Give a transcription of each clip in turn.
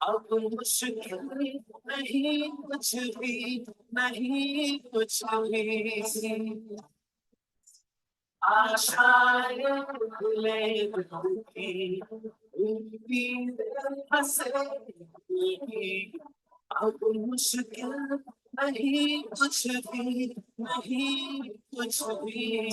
अब मुश्किल नहीं कुछ भी, नहीं कुछ भी। आशाएं भूले की उम्मीदें हंसेगी। अब मुश्किल नहीं कुछ भी, नहीं कुछ भी।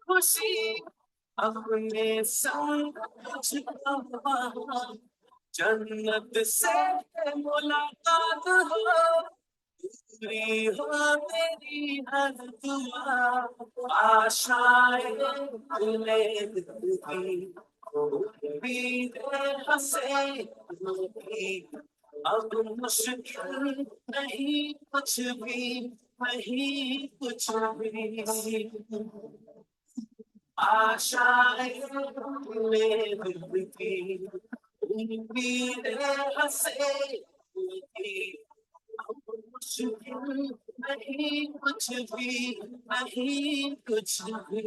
खुशी अपने संग छुपा, जन्नत से मुलाकात हो, पूरी हो तेरी हर दुआ। आशाएं भूले की उम्मीदें हंसेगी। अब मुश्किल नहीं कुछ भी, नहीं कुछ भी। आशाएं भूले की उम्मीदें हंसेगी। अब मुश्किल नहीं कुछ भी, नहीं कुछ भी।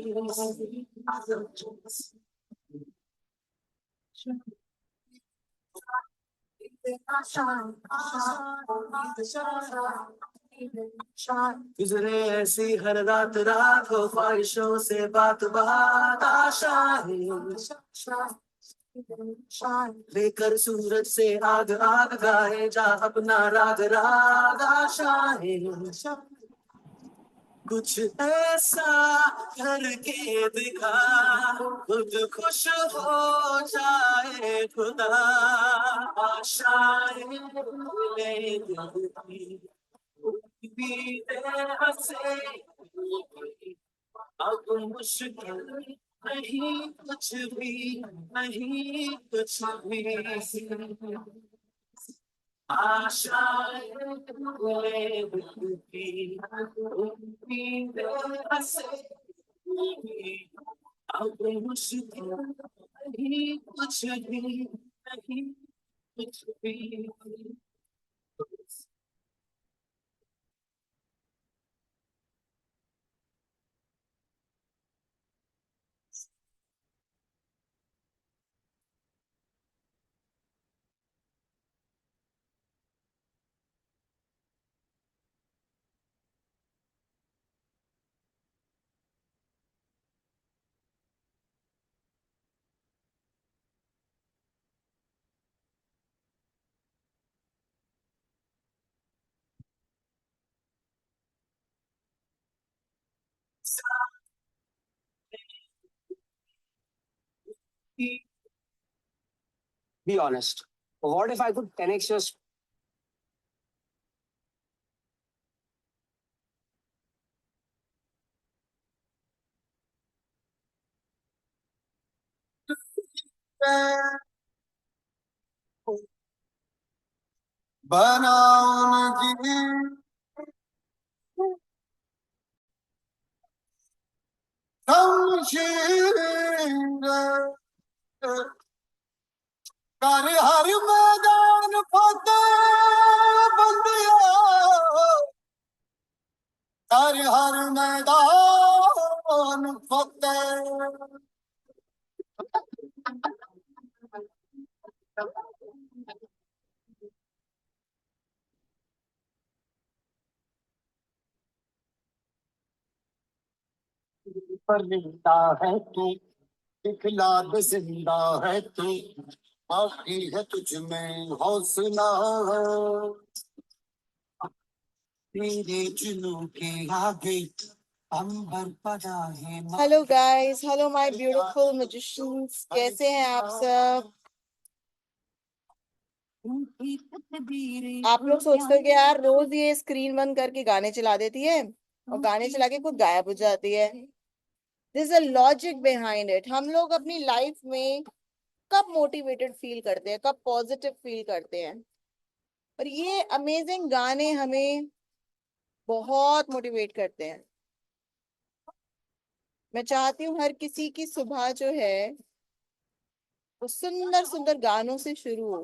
गुजरे ऐसी हर रात, रात हो ख्वाहिशों से बात बात। आशाएं लेकर सूरज से आग आग गाए जा अपना राग राग। आशाएं कुछ ऐसा करके दिखा, खुद खुश हो जाए खुदा। आशाएं भूले दिल की उम्मीदें हंसेगी। अब मुश्किल नहीं कुछ भी, नहीं कुछ भी। आशाएं भूले दिल की उम्मीदें हंसेगी। अब मुश्किल नहीं कुछ भी, नहीं कुछ भी। Be honest. What if I could 10x your बनाऊंगी शमशीर कर हर मैदान फतेह बंदिया, कर हर मैदान फतेह। पर जिंदा है तू, दिखला दे जिंदा है तू, बाकी है तुझ में हौसला। तेरे जुनून के आगे अंबर पड़ा है। Hello guys, hello my beautiful magicians, कैसे हैं आप सब? आप लोग सोचते हो कि यार रोज ये स्क्रीन बंद करके गाने चला देती है और गाने चला के खुद गायब हो जाती है। This a logic behind it. हम लोग अपनी लाइफ में कब मोटिवेटेड फील करते हैं, कब पॉजिटिव फील करते हैं, और ये अमेजिंग गाने हमें बहुत मोटिवेट करते हैं। मैं चाहती हूँ हर किसी की सुबह जो है वो सुंदर सुंदर गानों से शुरू हो,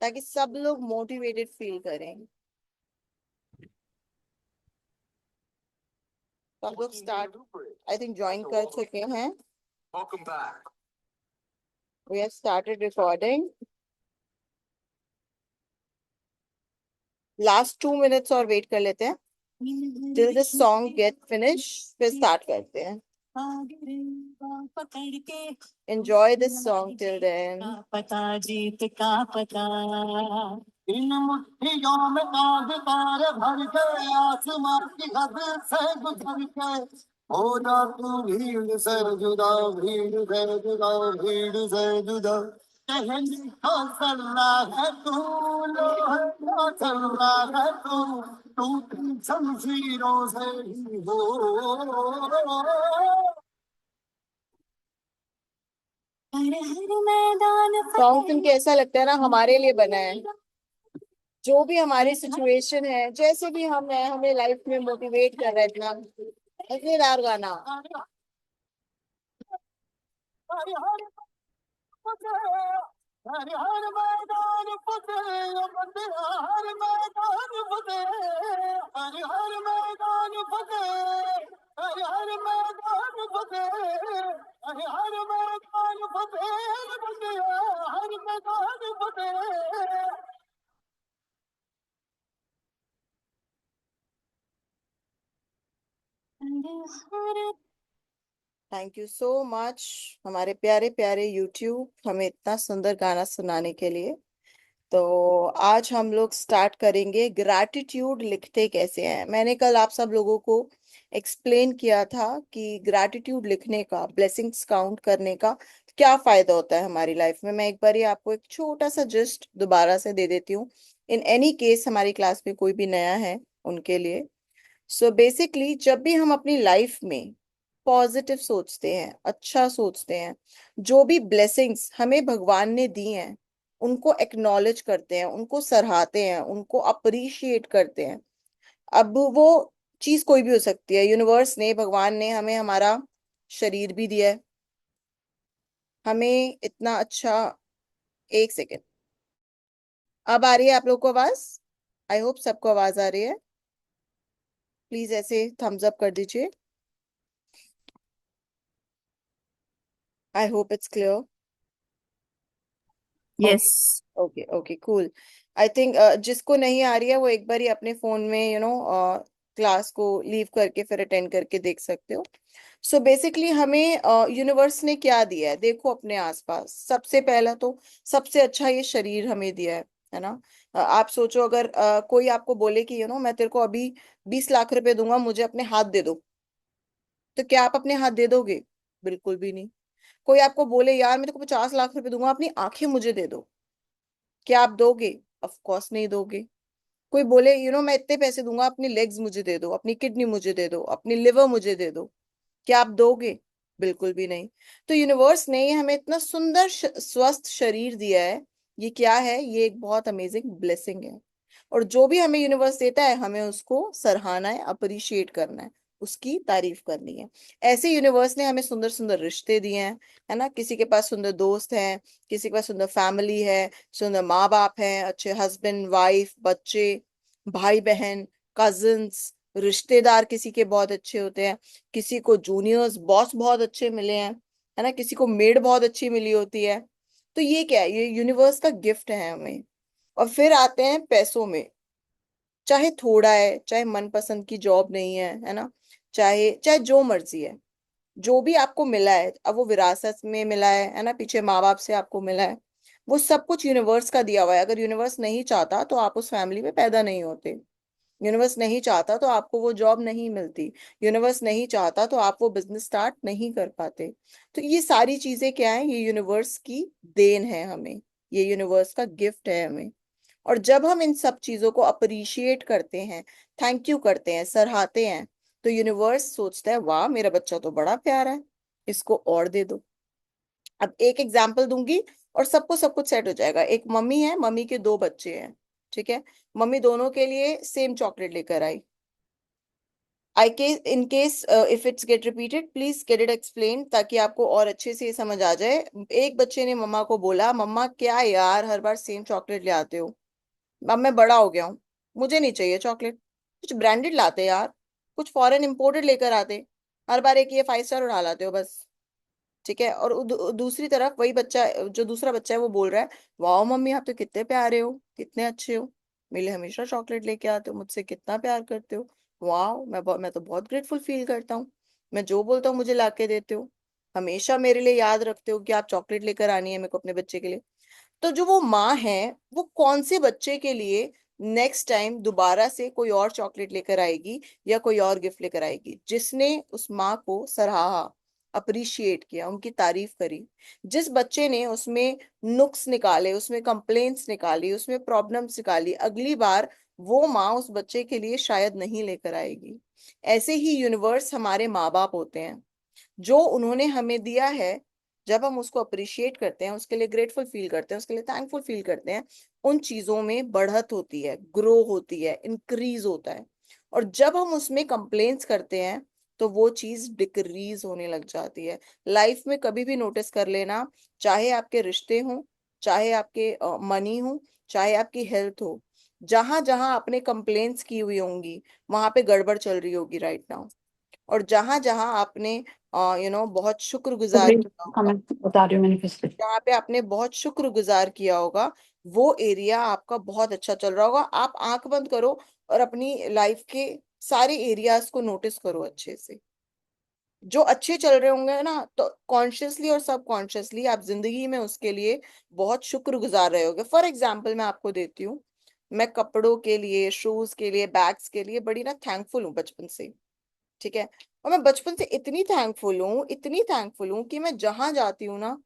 ताकि सब लोग मोटिवेटेड फील करें। तो आप लोग स्टार्ट आई थिंक ज्वाइन कर चुके हैं। We have started recording. Last 2 minutes और वेट कर लेते हैं till the song get finish, फिर स्टार्ट करते हैं। Enjoy this song till then. पता जीत का पता, इन मुट्ठियों में आग तारे भर के, आसमां की हद से गुजर के, हो जा तू भीड़ से जुदा, भीड़ से जुदा, भीड़ से जुदा। कहनी तो सल्ला है तू, लोहे का चल्ला है तू, टूटी शमशीरों से ही हो। सॉन्ग सुन के ऐसा लगता है ना हमारे लिए बना है। जो भी हमारी सिचुएशन है, जैसे भी हम है, हमें लाइफ में मोटिवेट कर रहा है इतना मजेदार गाना। हर हर हर हर मैदान फतेह, बंदिया हर मैदान फतेह, हर हर मैदान फतेह, हर हर मैदान फतेह, हर हर मैदान फतेह, बंदिया हर मैदान फतेह। थैंक यू सो मच हमारे प्यारे प्यारे यूट्यूब, हमें इतना सुंदर गाना सुनाने के लिए। तो आज हम लोग स्टार्ट करेंगे ग्रैटिट्यूड लिखते कैसे हैं। मैंने कल आप सब लोगों को एक्सप्लेन किया था कि ग्रैटिट्यूड लिखने का, ब्लेसिंग्स काउंट करने का क्या फायदा होता है हमारी लाइफ में। मैं एक बार ही आपको एक छोटा सा जस्ट दोबारा से दे देती हूँ, इन एनी केस हमारी क्लास में कोई भी नया है उनके लिए। सो बेसिकली जब भी हम अपनी लाइफ में पॉजिटिव सोचते हैं, अच्छा सोचते हैं, जो भी ब्लेसिंग्स हमें भगवान ने दी हैं उनको एक्नॉलेज करते हैं, उनको सराहते हैं, उनको अप्रिशिएट करते हैं। अब वो चीज कोई भी हो सकती है। यूनिवर्स ने, भगवान ने हमें हमारा शरीर भी दिया है, हमें इतना अच्छा। एक सेकेंड, अब आ रही है आप लोग को आवाज? आई होप सबको आवाज आ रही है। प्लीज ऐसे थम्स अप कर दीजिए। I hope it's clear. Yes. Okay okay cool. I think जिसको नहीं आ रही है वो एक बार ही अपने फोन में क्लास को लीव करके फिर अटेंड करके देख सकते हो। सो बेसिकली हमें यूनिवर्स ने क्या दिया है, देखो अपने आसपास। सबसे पहला तो सबसे अच्छा ये शरीर हमें दिया है ना। आप सोचो अगर कोई आपको बोले कि मैं तेरे को अभी 20 लाख रुपए दूंगा, मुझे अपने हाथ दे दो, तो क्या आप अपने हाथ दे दोगे? बिल्कुल भी नहीं। कोई आपको बोले यार मैं तेरे को 50 लाख रुपए दूंगा, अपनी आंखें मुझे दे दो, क्या आप दोगे? ऑफ कोर्स नहीं दोगे। कोई बोले मैं इतने पैसे दूंगा, अपनी लेग्स मुझे दे दो, अपनी किडनी मुझे दे दो, अपनी लिवर मुझे दे दो, क्या आप दोगे? बिल्कुल भी नहीं। तो यूनिवर्स ने हमें इतना सुंदर स्वस्थ शरीर दिया है। ये क्या है? ये एक बहुत अमेजिंग ब्लेसिंग है। और जो भी हमें यूनिवर्स देता है हमें उसको सराहना है, अप्रिशिएट करना है, उसकी तारीफ करनी है। ऐसे यूनिवर्स ने हमें सुंदर सुंदर रिश्ते दिए हैं, है ना। किसी के पास सुंदर दोस्त हैं, किसी के पास सुंदर फैमिली है, सुंदर माँ बाप हैं, अच्छे हस्बैंड वाइफ, बच्चे, भाई बहन, कजिन्स, रिश्तेदार किसी के बहुत अच्छे होते हैं। किसी को जूनियर्स बॉस बहुत अच्छे मिले हैं, है ना। किसी को मेड बहुत अच्छी मिली होती है। तो ये क्या है? ये यूनिवर्स का गिफ्ट है हमें। और फिर आते हैं पैसों में। चाहे थोड़ा है, चाहे मनपसंद की जॉब नहीं है ना, चाहे चाहे जो मर्जी है, जो भी आपको मिला है, अब वो विरासत में मिला है ना, पीछे माँ बाप से आपको मिला है, वो सब कुछ यूनिवर्स का दिया हुआ है। अगर यूनिवर्स नहीं चाहता तो आप उस फैमिली में पैदा नहीं होते। यूनिवर्स नहीं चाहता तो आपको वो जॉब नहीं मिलती। यूनिवर्स नहीं चाहता तो आप वो बिजनेस स्टार्ट नहीं कर पाते। तो ये सारी चीजें क्या है? ये यूनिवर्स की देन है हमें। ये यूनिवर्स का गिफ्ट है हमें। और जब हम इन सब चीजों को अप्रिशिएट करते हैं, थैंक यू करते हैं, सराहते हैं, तो यूनिवर्स सोचता है वाह मेरा बच्चा तो बड़ा प्यारा है, इसको और दे दो। अब एक एग्जाम्पल दूंगी और सबको सब कुछ सेट हो जाएगा। एक मम्मी है, मम्मी के दो बच्चे हैं, ठीक है। मम्मी दोनों के लिए सेम चॉकलेट लेकर आई। I case in case if it's get repeated please get it explain, ताकि आपको और अच्छे से ये समझ आ जाए। एक बच्चे ने मम्मा को बोला, मम्मा क्या यार हर बार सेम चॉकलेट ले आते हो, अब मैं बड़ा हो गया हूँ, मुझे नहीं चाहिए चॉकलेट, कुछ ब्रांडेड लाते यार, कुछ फॉरेन इंपोर्टेड लेकर आते, हर बार एक ये 5 स्टार उड़ा लाते हो बस। ठीक है। और दूसरी तरफ वही बच्चा, जो दूसरा बच्चा है, वो बोल रहा है वाह मम्मी आप तो कितने प्यारे हो, कितने अच्छे हो, मेरे लिए हमेशा चॉकलेट लेके आते हो, मुझसे कितना प्यार करते हो, वाह मैं तो बहुत ग्रेटफुल फील करता हूँ, मैं जो बोलता हूँ मुझे ला के देते हो, हमेशा मेरे लिए याद रखते हो कि आप चॉकलेट लेकर आनी है मेरे को अपने बच्चे के लिए। तो जो वो माँ है, वो कौन से बच्चे के लिए नेक्स्ट टाइम दोबारा से कोई और चॉकलेट लेकर आएगी या कोई और गिफ्ट लेकर आएगी? जिसने उस माँ को सराहा, अप्रिशिएट किया, उनकी तारीफ करी। जिस बच्चे ने उसमें नुक्स निकाले, उसमें कंप्लेंट्स निकाली, उसमें प्रॉब्लम्स निकाली, अगली बार वो माँ उस बच्चे के लिए शायद नहीं लेकर आएगी। ऐसे ही यूनिवर्स हमारे माँ बाप होते हैं। जो उन्होंने हमें दिया है, जब हम उसको अप्रिशिएट करते हैं, उसके लिए ग्रेटफुल फील करते हैं, उसके लिए थैंकफुल फील करते हैं, उन चीजों में बढ़त होती है, ग्रो होती है, इंक्रीज होता है। और जब हम उसमें कंप्लेंट्स करते हैं तो वो चीज डिक्रीज होने लग जाती है। लाइफ में कभी भी नोटिस कर लेना, चाहे आपके रिश्ते हों, चाहे आपके मनी हो, चाहे आपकी हेल्थ हो, जहां जहां आपने कंप्लेंट्स की हुई होंगी वहां पे गड़बड़ चल रही होगी राइट नाउ। और जहां जहां आपने बहुत शुक्रगुजार किया होगा, मैं बता रही हूँ मैनिफेस्ट। जहाँ पे आपने बहुत शुक्रगुजार किया होगा, वो एरिया आपका बहुत अच्छा चल रहा होगा। आप आंख बंद करो और अपनी लाइफ के सारे एरियाज को नोटिस करो अच्छे से, जो अच्छे चल रहे होंगे ना, तो कॉन्शियसली और सबकॉन्शियसली आप जिंदगी में उसके लिए बहुत शुक्रगुजार रहे होगे। फॉर एग्जाम्पल मैं आपको देती हूँ, मैं कपड़ों के लिए, शूज के लिए, बैग्स के लिए बड़ी ना थैंकफुल हूँ बचपन से। ठीक है। और मैं बचपन से इतनी थैंकफुल हूँ, इतनी थैंकफुल हूँ कि मैं जहां जाती हूँ ना,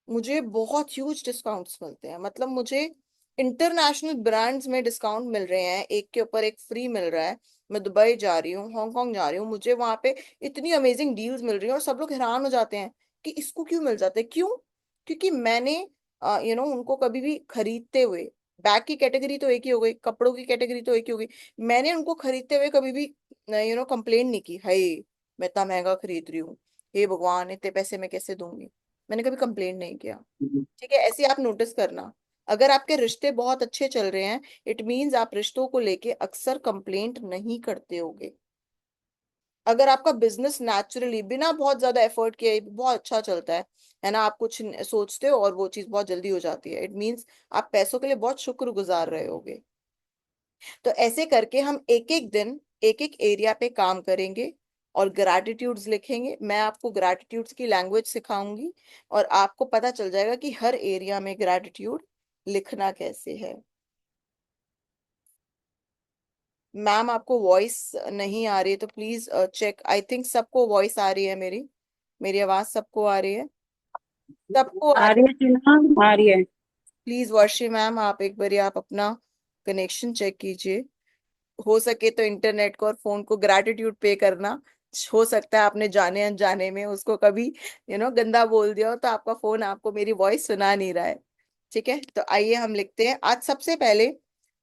मुझे बहुत ह्यूज डिस्काउंट्स मिलते हैं। मतलब मुझे इंटरनेशनल ब्रांड्स में डिस्काउंट मिल रहे हैं, एक के ऊपर एक फ्री मिल रहा है। मैं दुबई जा रही हूँ, हांगकांग जा रही हूँ, मुझे वहां पे इतनी अमेजिंग डील्स मिल रही हैं और सब लोग हैरान हो जाते हैं कि इसको क्यों मिल जाता है, क्यों? क्योंकि मैंने उनको कभी भी खरीदते हुए, बैग की कैटेगरी तो एक ही हो गई, कपड़ों की कैटेगरी तो एक ही हो गई, मैंने उनको खरीदते हुए कभी भी कंप्लेन नहीं की, हाय मैं इतना महंगा खरीद रही हूँ, हे भगवान इतने पैसे मैं कैसे दूंगी, मैंने कभी कंप्लेन नहीं किया। ठीक है। ऐसे आप नोटिस करना, अगर आपके रिश्ते बहुत अच्छे चल रहे हैं, इट मीन्स आप रिश्तों को लेके अक्सर कंप्लेंट नहीं करते होगे। अगर आपका बिजनेस नेचुरली बिना बहुत ज्यादा एफर्ट किए ही बहुत अच्छा चलता है ना, आप कुछ सोचते हो और वो चीज बहुत जल्दी हो जाती है, इट मीन्स आप पैसों के लिए बहुत शुक्रगुजार रहे होगे। तो ऐसे करके हम एक एक दिन एक एक एरिया पे काम करेंगे और ग्रैटिट्यूड्स लिखेंगे। मैं आपको ग्रैटिट्यूड्स की लैंग्वेज सिखाऊंगी और आपको पता चल जाएगा कि हर एरिया में ग्रैटिट्यूड लिखना कैसे है। मैम आपको वॉइस नहीं आ रही है तो प्लीज चेक, आई थिंक सबको वॉइस आ रही है, मेरी मेरी आवाज सबको आ रही है, सबको आ आ रही रही है टीना, आ रही है। प्लीज वर्षी मैम आप एक बारी आप अपना कनेक्शन चेक कीजिए, हो सके तो इंटरनेट को और फोन को ग्रैटिट्यूड पे करना। हो सकता है आपने जाने अनजाने में उसको कभी गंदा बोल दिया हो, तो आपका फोन आपको मेरी वॉइस सुना नहीं रहा है। ठीक है। तो आइए हम लिखते हैं आज। सबसे पहले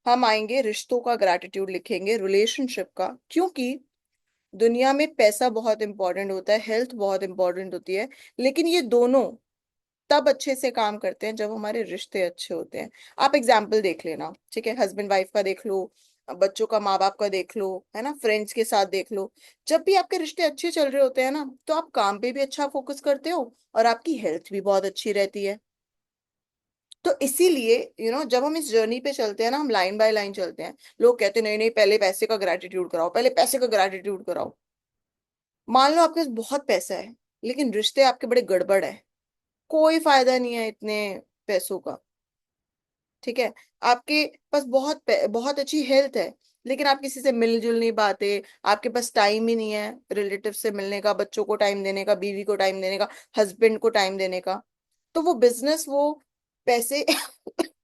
हम आएंगे रिश्तों का ग्रैटिट्यूड लिखेंगे, रिलेशनशिप का, क्योंकि दुनिया में पैसा बहुत इंपॉर्टेंट होता है, हेल्थ बहुत इंपॉर्टेंट होती है, लेकिन ये दोनों तब अच्छे से काम करते हैं जब हमारे रिश्ते अच्छे होते हैं। आप एग्जाम्पल देख लेना, ठीक है, हस्बैंड वाइफ का देख लो, बच्चों का माँ बाप का देख लो, है ना, फ्रेंड्स के साथ देख लो। जब भी आपके रिश्ते अच्छे चल रहे होते हैं ना, तो आप काम पे भी अच्छा फोकस करते हो और आपकी हेल्थ भी बहुत अच्छी रहती है। तो इसीलिए जब हम इस जर्नी पे चलते हैं ना, हम लाइन बाय लाइन चलते हैं। लोग कहते हैं नहीं नहीं पहले पैसे का ग्रेटिट्यूड कराओ, पहले पैसे का ग्रेटिट्यूड कराओ। मान लो आपके पास बहुत पैसा है लेकिन रिश्ते आपके बड़े गड़बड़ है, कोई फायदा नहीं है इतने पैसों का। ठीक है। आपके पास बहुत अच्छी हेल्थ है लेकिन आप किसी से मिलजुल नहीं पाते, आपके पास टाइम ही नहीं है रिलेटिव से मिलने का, बच्चों को टाइम देने का, बीवी को टाइम देने का, हस्बैंड को टाइम देने का। तो वो बिजनेस, वो पैसे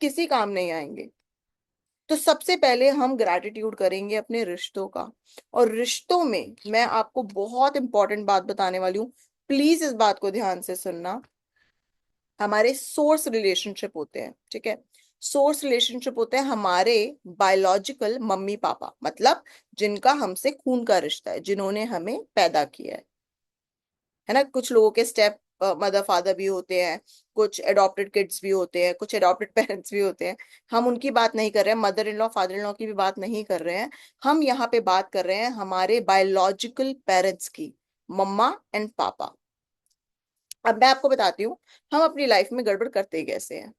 किसी काम नहीं आएंगे। तो सबसे पहले हम ग्रैटिट्यूड करेंगे अपने रिश्तों का। और रिश्तों में मैं आपको बहुत इंपॉर्टेंट बात बताने वाली हूँ, प्लीज इस बात को ध्यान से सुनना। हमारे सोर्स रिलेशनशिप होते हैं, ठीक है। सोर्स रिलेशनशिप होते हैं हमारे बायोलॉजिकल मम्मी पापा, मतलब जिनका हमसे खून का रिश्ता है, जिन्होंने हमें पैदा किया है ना। कुछ लोगों के स्टेप मदर फादर भी होते हैं, कुछ एडॉप्टेड किड्स भी होते हैं, कुछ एडॉप्टेड पेरेंट्स भी होते हैं। हम उनकी बात नहीं कर रहे हैं, mother in law father in law की भी बात नहीं कर रहे हैं। हम यहाँ पे बात कर रहे हैं हमारे बायोलॉजिकल पेरेंट्स की, मम्मा एंड पापा। अब मैं आपको बताती हूँ हम अपनी लाइफ में गड़बड़ करते कैसे हैं।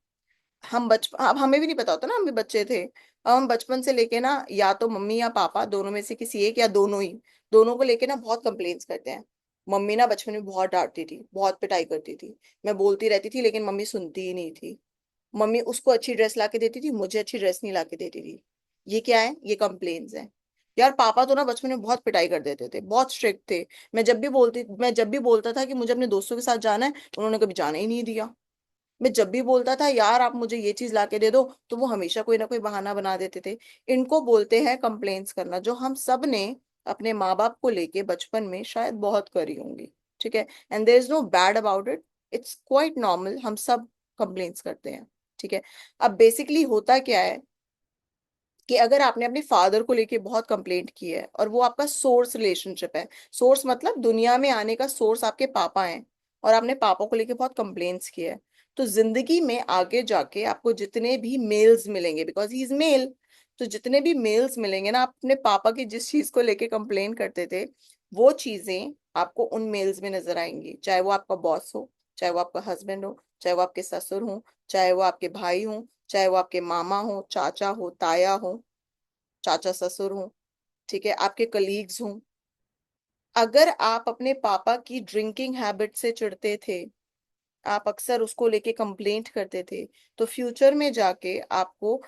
हम बचपन, अब हमें भी नहीं पता होता ना, हम भी बच्चे थे। अब हम बचपन से लेके ना, या तो मम्मी या पापा दोनों में से किसी एक या दोनों ही, दोनों को लेके ना बहुत कंप्लेंट्स करते हैं। मम्मी ना बचपन में बहुत डांटती थी, बहुत पिटाई करती थी। मैं बोलती रहती थी लेकिन मम्मी सुनती ही नहीं थी। मम्मी उसको अच्छी ड्रेस ला के देती थी, मुझे अच्छी ड्रेस नहीं ला के देती थी। ये क्या है? ये कंप्लेन्स है। यार पापा तो ना बचपन में बहुत पिटाई कर देते थे, बहुत स्ट्रिक्ट थे। मैं जब भी बोलता था कि मुझे अपने दोस्तों के साथ जाना है, उन्होंने कभी जाने ही नहीं दिया। मैं जब भी बोलता था यार आप मुझे ये चीज ला के दे दो, तो वो हमेशा कोई ना कोई बहाना बना देते थे। इनको बोलते हैं कंप्लेंट्स करना, जो हम सब ने अपने माँ बाप को लेके बचपन में शायद बहुत करी होंगी, ठीक है। And there is no bad about it, it's quite normal, हम सब कंप्लेंट्स करते हैं, ठीक है। अब बेसिकली होता क्या है कि अगर आपने अपने फादर को लेके बहुत कंप्लेंट की है और वो आपका सोर्स रिलेशनशिप है, सोर्स मतलब दुनिया में आने का सोर्स आपके पापा हैं, और आपने पापा को लेके बहुत कंप्लेंट्स किए हैं, तो जिंदगी में आगे जाके आपको जितने भी मेल्स मिलेंगे, बिकॉज ही इज मेल, तो जितने भी मेल्स मिलेंगे ना, आप अपने पापा की जिस चीज को लेके कंप्लेन करते थे, वो चीजें आपको उन मेल्स में नजर आएंगी। चाहे वो आपका बॉस हो, चाहे वो आपका हस्बैंड हो, चाहे वो आपके ससुर हो, चाहे वो आपके भाई हो, चाहे वो आपके मामा हो, चाचा हो, ताया हो, चाचा ससुर हो, ठीक है, आपके कलीग्स हों। अगर आप अपने पापा की ड्रिंकिंग हैबिट से चिढ़ते थे, आप अक्सर उसको लेके कंप्लेंट करते थे, तो फ्यूचर में जाके आपको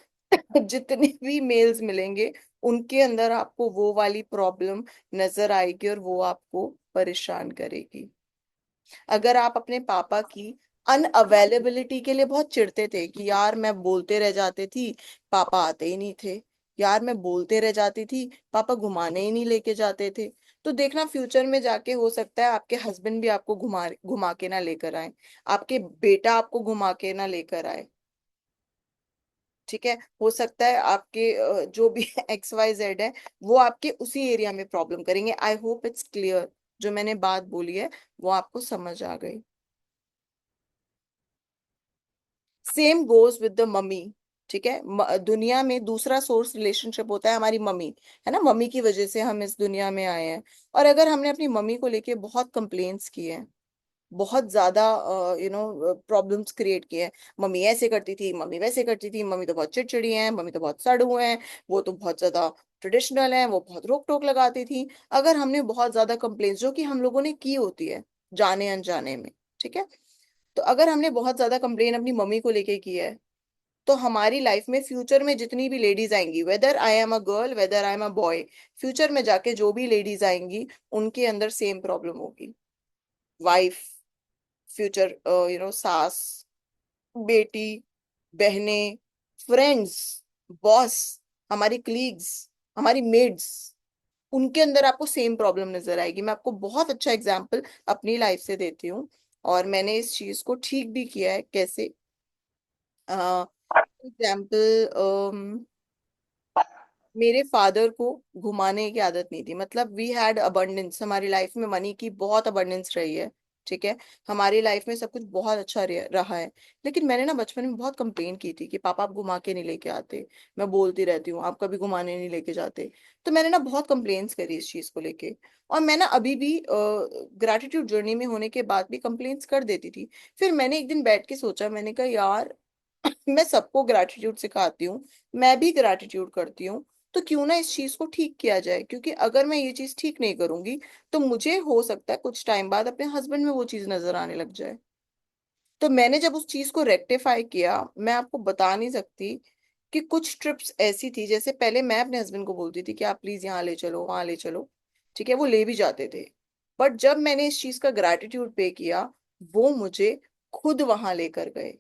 जितने भी मेल्स मिलेंगे, उनके अंदर आपको वो वाली प्रॉब्लम नजर आएगी और वो आपको परेशान करेगी। अगर आप अपने पापा की अनअवेलेबिलिटी के लिए बहुत चिढ़ते थे कि यार मैं बोलते रह जाती थी, पापा आते ही नहीं थे, यार मैं बोलते रह जाती थी, पापा घुमाने ही नहीं लेके जाते थे, तो देखना फ्यूचर में जाके हो सकता है आपके हस्बैंड भी आपको घुमा घुमा के ना लेकर आए, आपके बेटा आपको घुमा के ना लेकर आए, ठीक है। हो सकता है आपके जो भी एक्स वाई जेड है, वो आपके उसी एरिया में प्रॉब्लम करेंगे। आई होप इट्स क्लियर, जो मैंने बात बोली है वो आपको समझ आ गई। Same goes with the mummy, ठीक है। दुनिया में दूसरा सोर्स रिलेशनशिप होता है हमारी मम्मी, है ना। मम्मी की वजह से हम इस दुनिया में आए हैं। और अगर हमने अपनी मम्मी को लेके बहुत कंप्लेंट्स किए हैं, बहुत ज्यादा प्रॉब्लम्स क्रिएट किए हैं, मम्मी ऐसे करती थी, मम्मी वैसे करती थी, मम्मी तो बहुत चिड़चिड़ी हैं, मम्मी तो बहुत सड़ू हैं, वो तो बहुत ज्यादा ट्रेडिशनल है, वो बहुत रोक टोक लगाती थी। अगर हमने बहुत ज्यादा कंप्लेंट्स जो कि हम लोगों ने की होती है जाने अनजाने में, ठीक है, तो अगर हमने बहुत ज्यादा कंप्लेन अपनी मम्मी को लेके की है, तो हमारी लाइफ में फ्यूचर में जितनी भी लेडीज आएंगी, whether I am a girl whether I am a boy, future में जाके जो भी लेडीज आएंगी उनके अंदर सेम प्रॉब्लम होगी। वाइफ, फ्यूचर सास, बेटी, बहनें, फ्रेंड्स, बॉस, हमारी कलीग्स, हमारी मेड्स, उनके अंदर आपको सेम प्रॉब्लम नजर आएगी। मैं आपको बहुत अच्छा एग्जांपल अपनी लाइफ से देती हूँ, और मैंने इस चीज को ठीक भी किया है। कैसे? एग्जाम्पल, मेरे फादर को घुमाने की आदत नहीं थी, मतलब वी हैड अबंडेंस, हमारी लाइफ में मनी की बहुत अबंडेंस रही है, ठीक है। हमारी लाइफ में सब कुछ बहुत अच्छा रहा है। लेकिन मैंने ना बचपन में बहुत कंप्लेन की थी कि पापा आप घुमा के नहीं लेके आते, मैं बोलती रहती हूँ आप कभी घुमाने नहीं लेके जाते। तो मैंने ना बहुत कंप्लेन्स करी इस चीज को लेके, और मैं ना अभी भी ग्रेटिट्यूड जर्नी में होने के बाद भी कंप्लेन्स कर देती थी। फिर मैंने एक दिन बैठ के सोचा, मैंने कहा यार मैं सबको ग्रैटिट्यूड सिखाती हूँ, मैं भी ग्रैटिट्यूड करती हूँ, तो क्यों ना इस चीज को ठीक किया जाए, क्योंकि अगर मैं ये चीज ठीक नहीं करूंगी तो मुझे हो सकता है कुछ टाइम बाद अपने हस्बैंड में वो चीज नजर आने लग जाए। तो मैंने जब उस चीज को रेक्टिफाई किया, मैं आपको बता नहीं सकती कि कुछ ट्रिप्स ऐसी थी, जैसे पहले मैं अपने हस्बैंड को बोलती थी कि आप प्लीज यहाँ ले चलो, वहां ले चलो, ठीक है, वो ले भी जाते थे। बट जब मैंने इस चीज का ग्रैटिट्यूड पे किया, वो मुझे खुद वहां लेकर गए।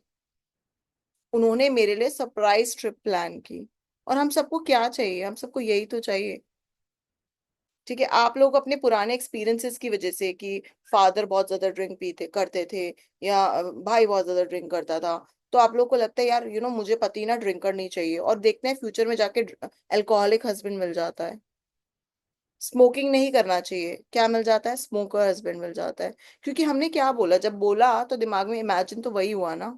उन्होंने मेरे लिए सरप्राइज ट्रिप प्लान की। और हम सबको क्या चाहिए, हम सबको यही तो चाहिए। ठीक है, आप लोग अपने पुराने एक्सपीरियंसेस की वजह से कि फादर बहुत ज्यादा ड्रिंक पीते करते थे, या भाई बहुत ज्यादा ड्रिंक करता था, तो आप लोग को लगता है यार मुझे पति ना ड्रिंकर नहीं चाहिए, और देखते हैं फ्यूचर में जाके अल्कोहलिक हस्बैंड मिल जाता है। स्मोकिंग नहीं करना चाहिए, क्या मिल जाता है, स्मोकर हस्बैंड मिल जाता है। क्योंकि हमने क्या बोला, जब बोला तो दिमाग में इमेजिन तो वही हुआ ना,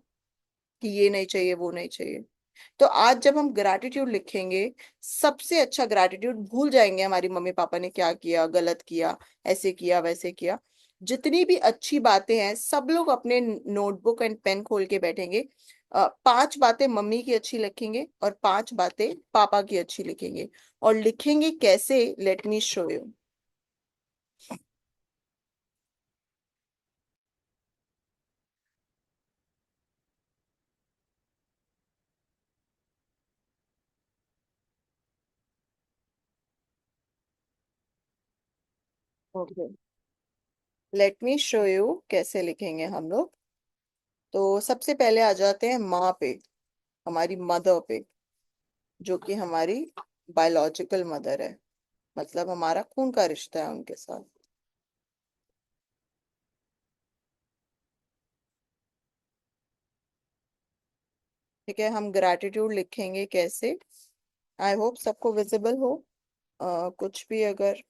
कि ये नहीं चाहिए वो नहीं चाहिए। तो आज जब हम ग्रैटिट्यूड लिखेंगे, सबसे अच्छा ग्रैटिट्यूड भूल जाएंगे हमारी मम्मी पापा ने क्या किया, गलत किया, ऐसे किया वैसे किया। जितनी भी अच्छी बातें हैं सब लोग अपने नोटबुक एंड पेन खोल के बैठेंगे। 5 बातें मम्मी की अच्छी लिखेंगे और 5 बातें पापा की अच्छी लिखेंगे। और लिखेंगे कैसे, late me show you. Okay, late me show you कैसे लिखेंगे हम लोग। तो सबसे पहले आ जाते हैं माँ पे, हमारी मदर पे, जो कि हमारी बायोलॉजिकल मदर है, मतलब हमारा खून का रिश्ता है उनके साथ। ठीक है, हम ग्रैटिट्यूड लिखेंगे कैसे, आई होप सबको विजिबल हो। कुछ भी अगर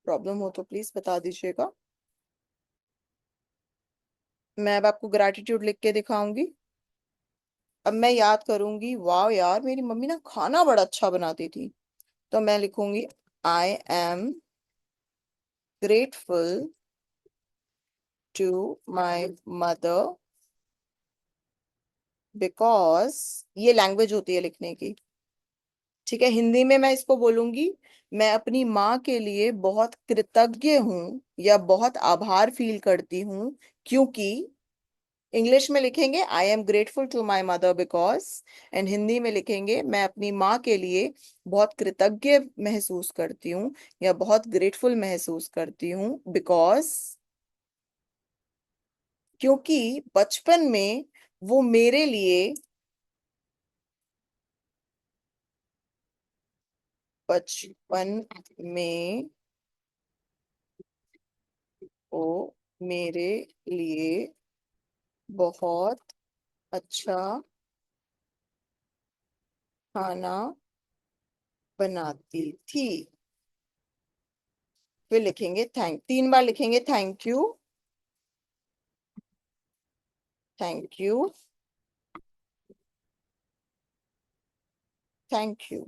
प्रॉब्लम हो तो प्लीज बता दीजिएगा। मैं अब आपको ग्रैटिट्यूड लिख के दिखाऊंगी। अब मैं याद करूंगी, वाह यार मेरी मम्मी ना खाना बड़ा अच्छा बनाती थी, तो मैं लिखूंगी I am grateful to my mother because, ये लैंग्वेज होती है लिखने की। ठीक है, हिंदी में मैं इसको बोलूंगी, मैं अपनी माँ के लिए बहुत कृतज्ञ हूँ या बहुत आभार फील करती हूँ, क्योंकि इंग्लिश में लिखेंगे I am grateful to my mother because, and Hindi में लिखेंगे मैं अपनी माँ के लिए बहुत कृतज्ञ महसूस करती हूँ या बहुत ग्रेटफुल महसूस करती हूँ बिकॉज, क्योंकि बचपन में वो मेरे लिए, बचपन में वो मेरे लिए बहुत अच्छा खाना बनाती थी। फिर लिखेंगे 3 बार लिखेंगे thank you, thank you, thank you.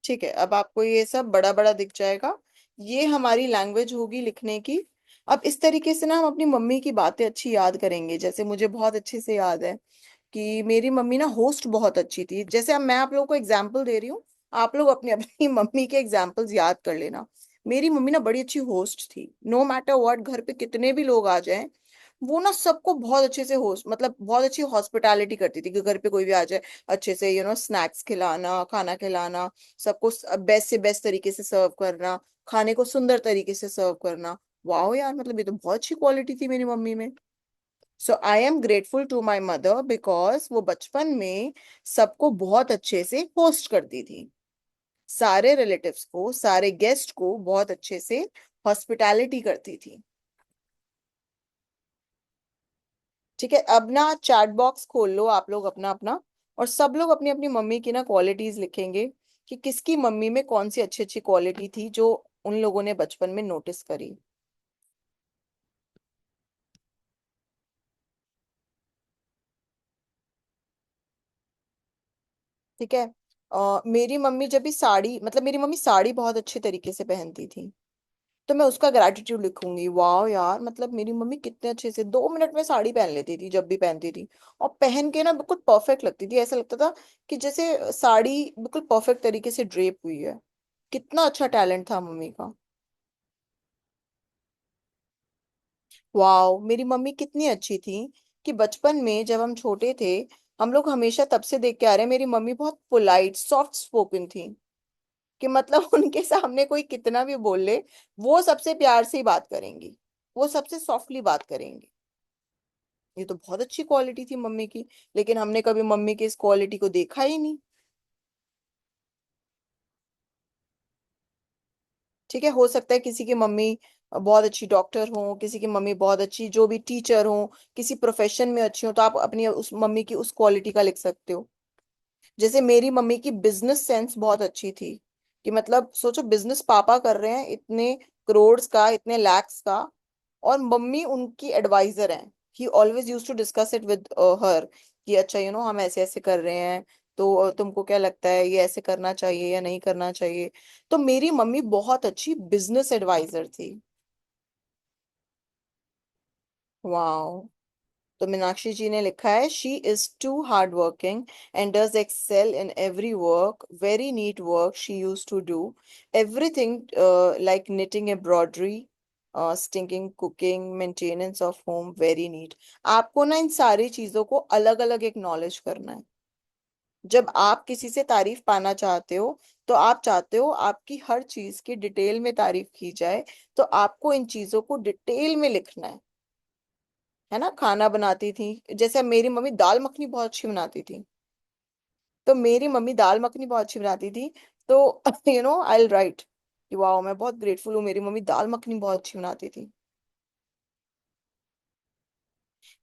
ठीक है, अब आपको ये सब बड़ा बड़ा दिख जाएगा। ये हमारी लैंग्वेज होगी लिखने की। अब इस तरीके से ना हम अपनी मम्मी की बातें अच्छी याद करेंगे। जैसे मुझे बहुत अच्छे से याद है कि मेरी मम्मी ना होस्ट बहुत अच्छी थी। जैसे अब मैं आप लोगों को एग्जाम्पल दे रही हूँ, आप लोग अपनी अपनी मम्मी के एग्जाम्पल्स याद कर लेना। मेरी मम्मी ना बड़ी अच्छी होस्ट थी, नो मैटर व्हाट, घर पे कितने भी लोग आ जाएं, वो ना सबको बहुत अच्छे से होस्ट, मतलब बहुत अच्छी हॉस्पिटैलिटी करती थी, कि घर पे कोई भी आ जाए अच्छे से स्नैक्स खिलाना, खाना खिलाना, सबको बेस्ट से बेस्ट तरीके से सर्व करना, खाने को सुंदर तरीके से सर्व करना। वाह यार, मतलब ये तो बहुत अच्छी क्वालिटी थी मेरी मम्मी में। So I am grateful to my mother because वो बचपन में सबको बहुत अच्छे से होस्ट करती थी, सारे रिलेटिव्स को, सारे गेस्ट को बहुत अच्छे से हॉस्पिटैलिटी करती थी। ठीक है, अब ना चैट बॉक्स खोल लो आप लोग अपना अपना, और सब लोग अपनी अपनी मम्मी की ना क्वालिटीज लिखेंगे, कि किसकी मम्मी में कौन सी अच्छी अच्छी क्वालिटी थी जो उन लोगों ने बचपन में नोटिस करी। ठीक है, मेरी मम्मी जब भी साड़ी, मतलब मेरी मम्मी साड़ी बहुत अच्छे तरीके से पहनती थी, तो मैं उसका ग्रैटिट्यूड लिखूंगी। वाह यार, मतलब मेरी मम्मी कितने अच्छे से 2 मिनट में साड़ी पहन लेती थी जब भी पहनती थी, और पहन के ना बिल्कुल परफेक्ट लगती थी, ऐसा लगता था कि जैसे साड़ी बिल्कुल परफेक्ट तरीके से ड्रेप हुई है। कितना अच्छा टैलेंट था मम्मी का। वाओ, मेरी मम्मी कितनी अच्छी थी कि बचपन में जब हम छोटे थे, हम लोग हमेशा तब से देख के आ रहे हैं, मेरी मम्मी बहुत पोलाइट सॉफ्ट स्पोकन थी। कि मतलब उनके सामने कोई कितना भी बोल ले, वो सबसे प्यार से ही बात करेंगी, वो सबसे सॉफ्टली बात करेंगी। ये तो बहुत अच्छी क्वालिटी थी मम्मी की। लेकिन हमने कभी मम्मी की इस क्वालिटी को देखा ही नहीं। ठीक है, हो सकता है किसी की मम्मी बहुत अच्छी डॉक्टर हो, किसी की मम्मी बहुत अच्छी जो भी टीचर हो, किसी प्रोफेशन में अच्छी हो, तो आप अपनी उस मम्मी की उस क्वालिटी का लिख सकते हो। जैसे मेरी मम्मी की बिजनेस सेंस बहुत अच्छी थी। कि मतलब सोचो, बिजनेस पापा कर रहे हैं इतने करोड़ का, इतने लैक्स का, और मम्मी उनकी एडवाइजर हैं। He always use to discuss it with her, कि अच्छा हम ऐसे ऐसे कर रहे हैं, तो तुमको क्या लगता है, ये ऐसे करना चाहिए या नहीं करना चाहिए। तो मेरी मम्मी बहुत अच्छी बिजनेस एडवाइजर थी। वाह। तो मीनाक्षी जी ने लिखा है, she is too hard working and does excel in every work, very neat work she use to do, everything like knitting, embroidery, stinking, cooking, maintenance of home, very neat. आपको ना इन सारी चीजों को अलग अलग एक्नॉलेज करना है। जब आप किसी से तारीफ पाना चाहते हो, तो आप चाहते हो आपकी हर चीज की डिटेल में तारीफ की जाए, तो आपको इन चीजों को डिटेल में लिखना है ना। खाना बनाती थी, जैसे मेरी मम्मी दाल मखनी बहुत अच्छी बनाती थी, तो मेरी मम्मी दाल मखनी बहुत अच्छी बनाती थी। तो आई विल राइट कि वाह, मैं बहुत ग्रेटफुल हूँ, मेरी मम्मी दाल मखनी बहुत अच्छी बनाती थी।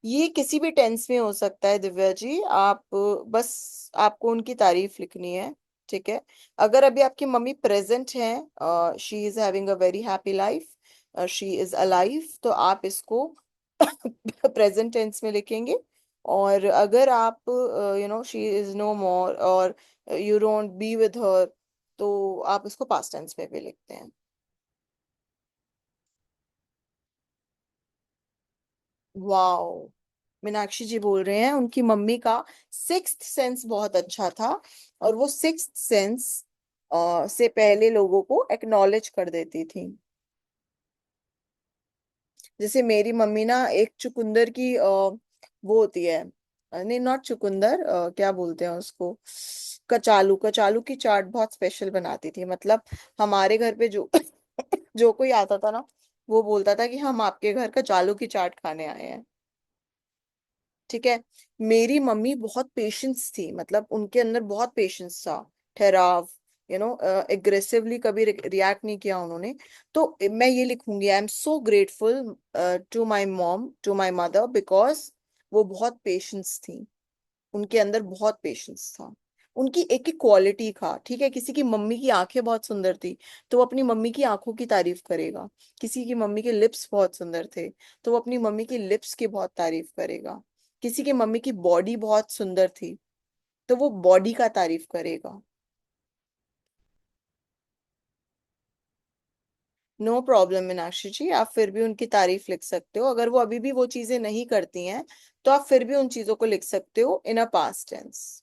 ये किसी भी टेंस में हो सकता है दिव्या जी, आप बस आपको उनकी तारीफ लिखनी है। ठीक है। अगर अभी आपकी मम्मी प्रेजेंट है, she is having a very happy life, she is alive, तो आप इसको प्रेजेंट टेंस में लिखेंगे। और अगर आप शी इज नो मोर, और you don't be with her, तो आप इसको पास्ट टेंस में भी लिखते हैं। वाओ। मीनाक्षी जी बोल रहे हैं उनकी मम्मी का सिक्स्थ सेंस बहुत अच्छा था, और वो सिक्स्थ सेंस से पहले लोगों को एक्नॉलेज कर देती थी। जैसे मेरी मम्मी ना एक चुकंदर की वो होती है, नहीं नॉट चुकंदर, क्या बोलते हैं उसको, कचालू, कचालू की चाट बहुत स्पेशल बनाती थी। मतलब हमारे घर पे जो जो कोई आता था ना, वो बोलता था कि हम आपके घर कचालू की चाट खाने आए हैं। ठीक है। मेरी मम्मी बहुत पेशेंस थी, मतलब उनके अंदर बहुत पेशेंस था, ठहराव, एग्रेसिवली कभी रिएक्ट नहीं किया उन्होंने। तो मैं ये लिखूंगी, I am so grateful to my mom, to my mother, because वो बहुत पेशेंस थी, उनके अंदर बहुत पेशेंस था। उनकी एक एक क्वालिटी था। ठीक है, किसी की मम्मी की आंखें बहुत सुंदर थी, तो वो अपनी मम्मी की आंखों की तारीफ करेगा। किसी की मम्मी के लिप्स बहुत सुंदर थे, तो वो अपनी मम्मी की लिप्स की बहुत तारीफ करेगा। किसी की मम्मी की बॉडी बहुत सुंदर थी, तो वो बॉडी का तारीफ करेगा। नो प्रॉब्लम मीनाक्षी जी, आप फिर भी उनकी तारीफ लिख सकते हो। अगर वो अभी भी वो चीजें नहीं करती हैं, तो आप फिर भी उन चीजों को लिख सकते हो in a past tense.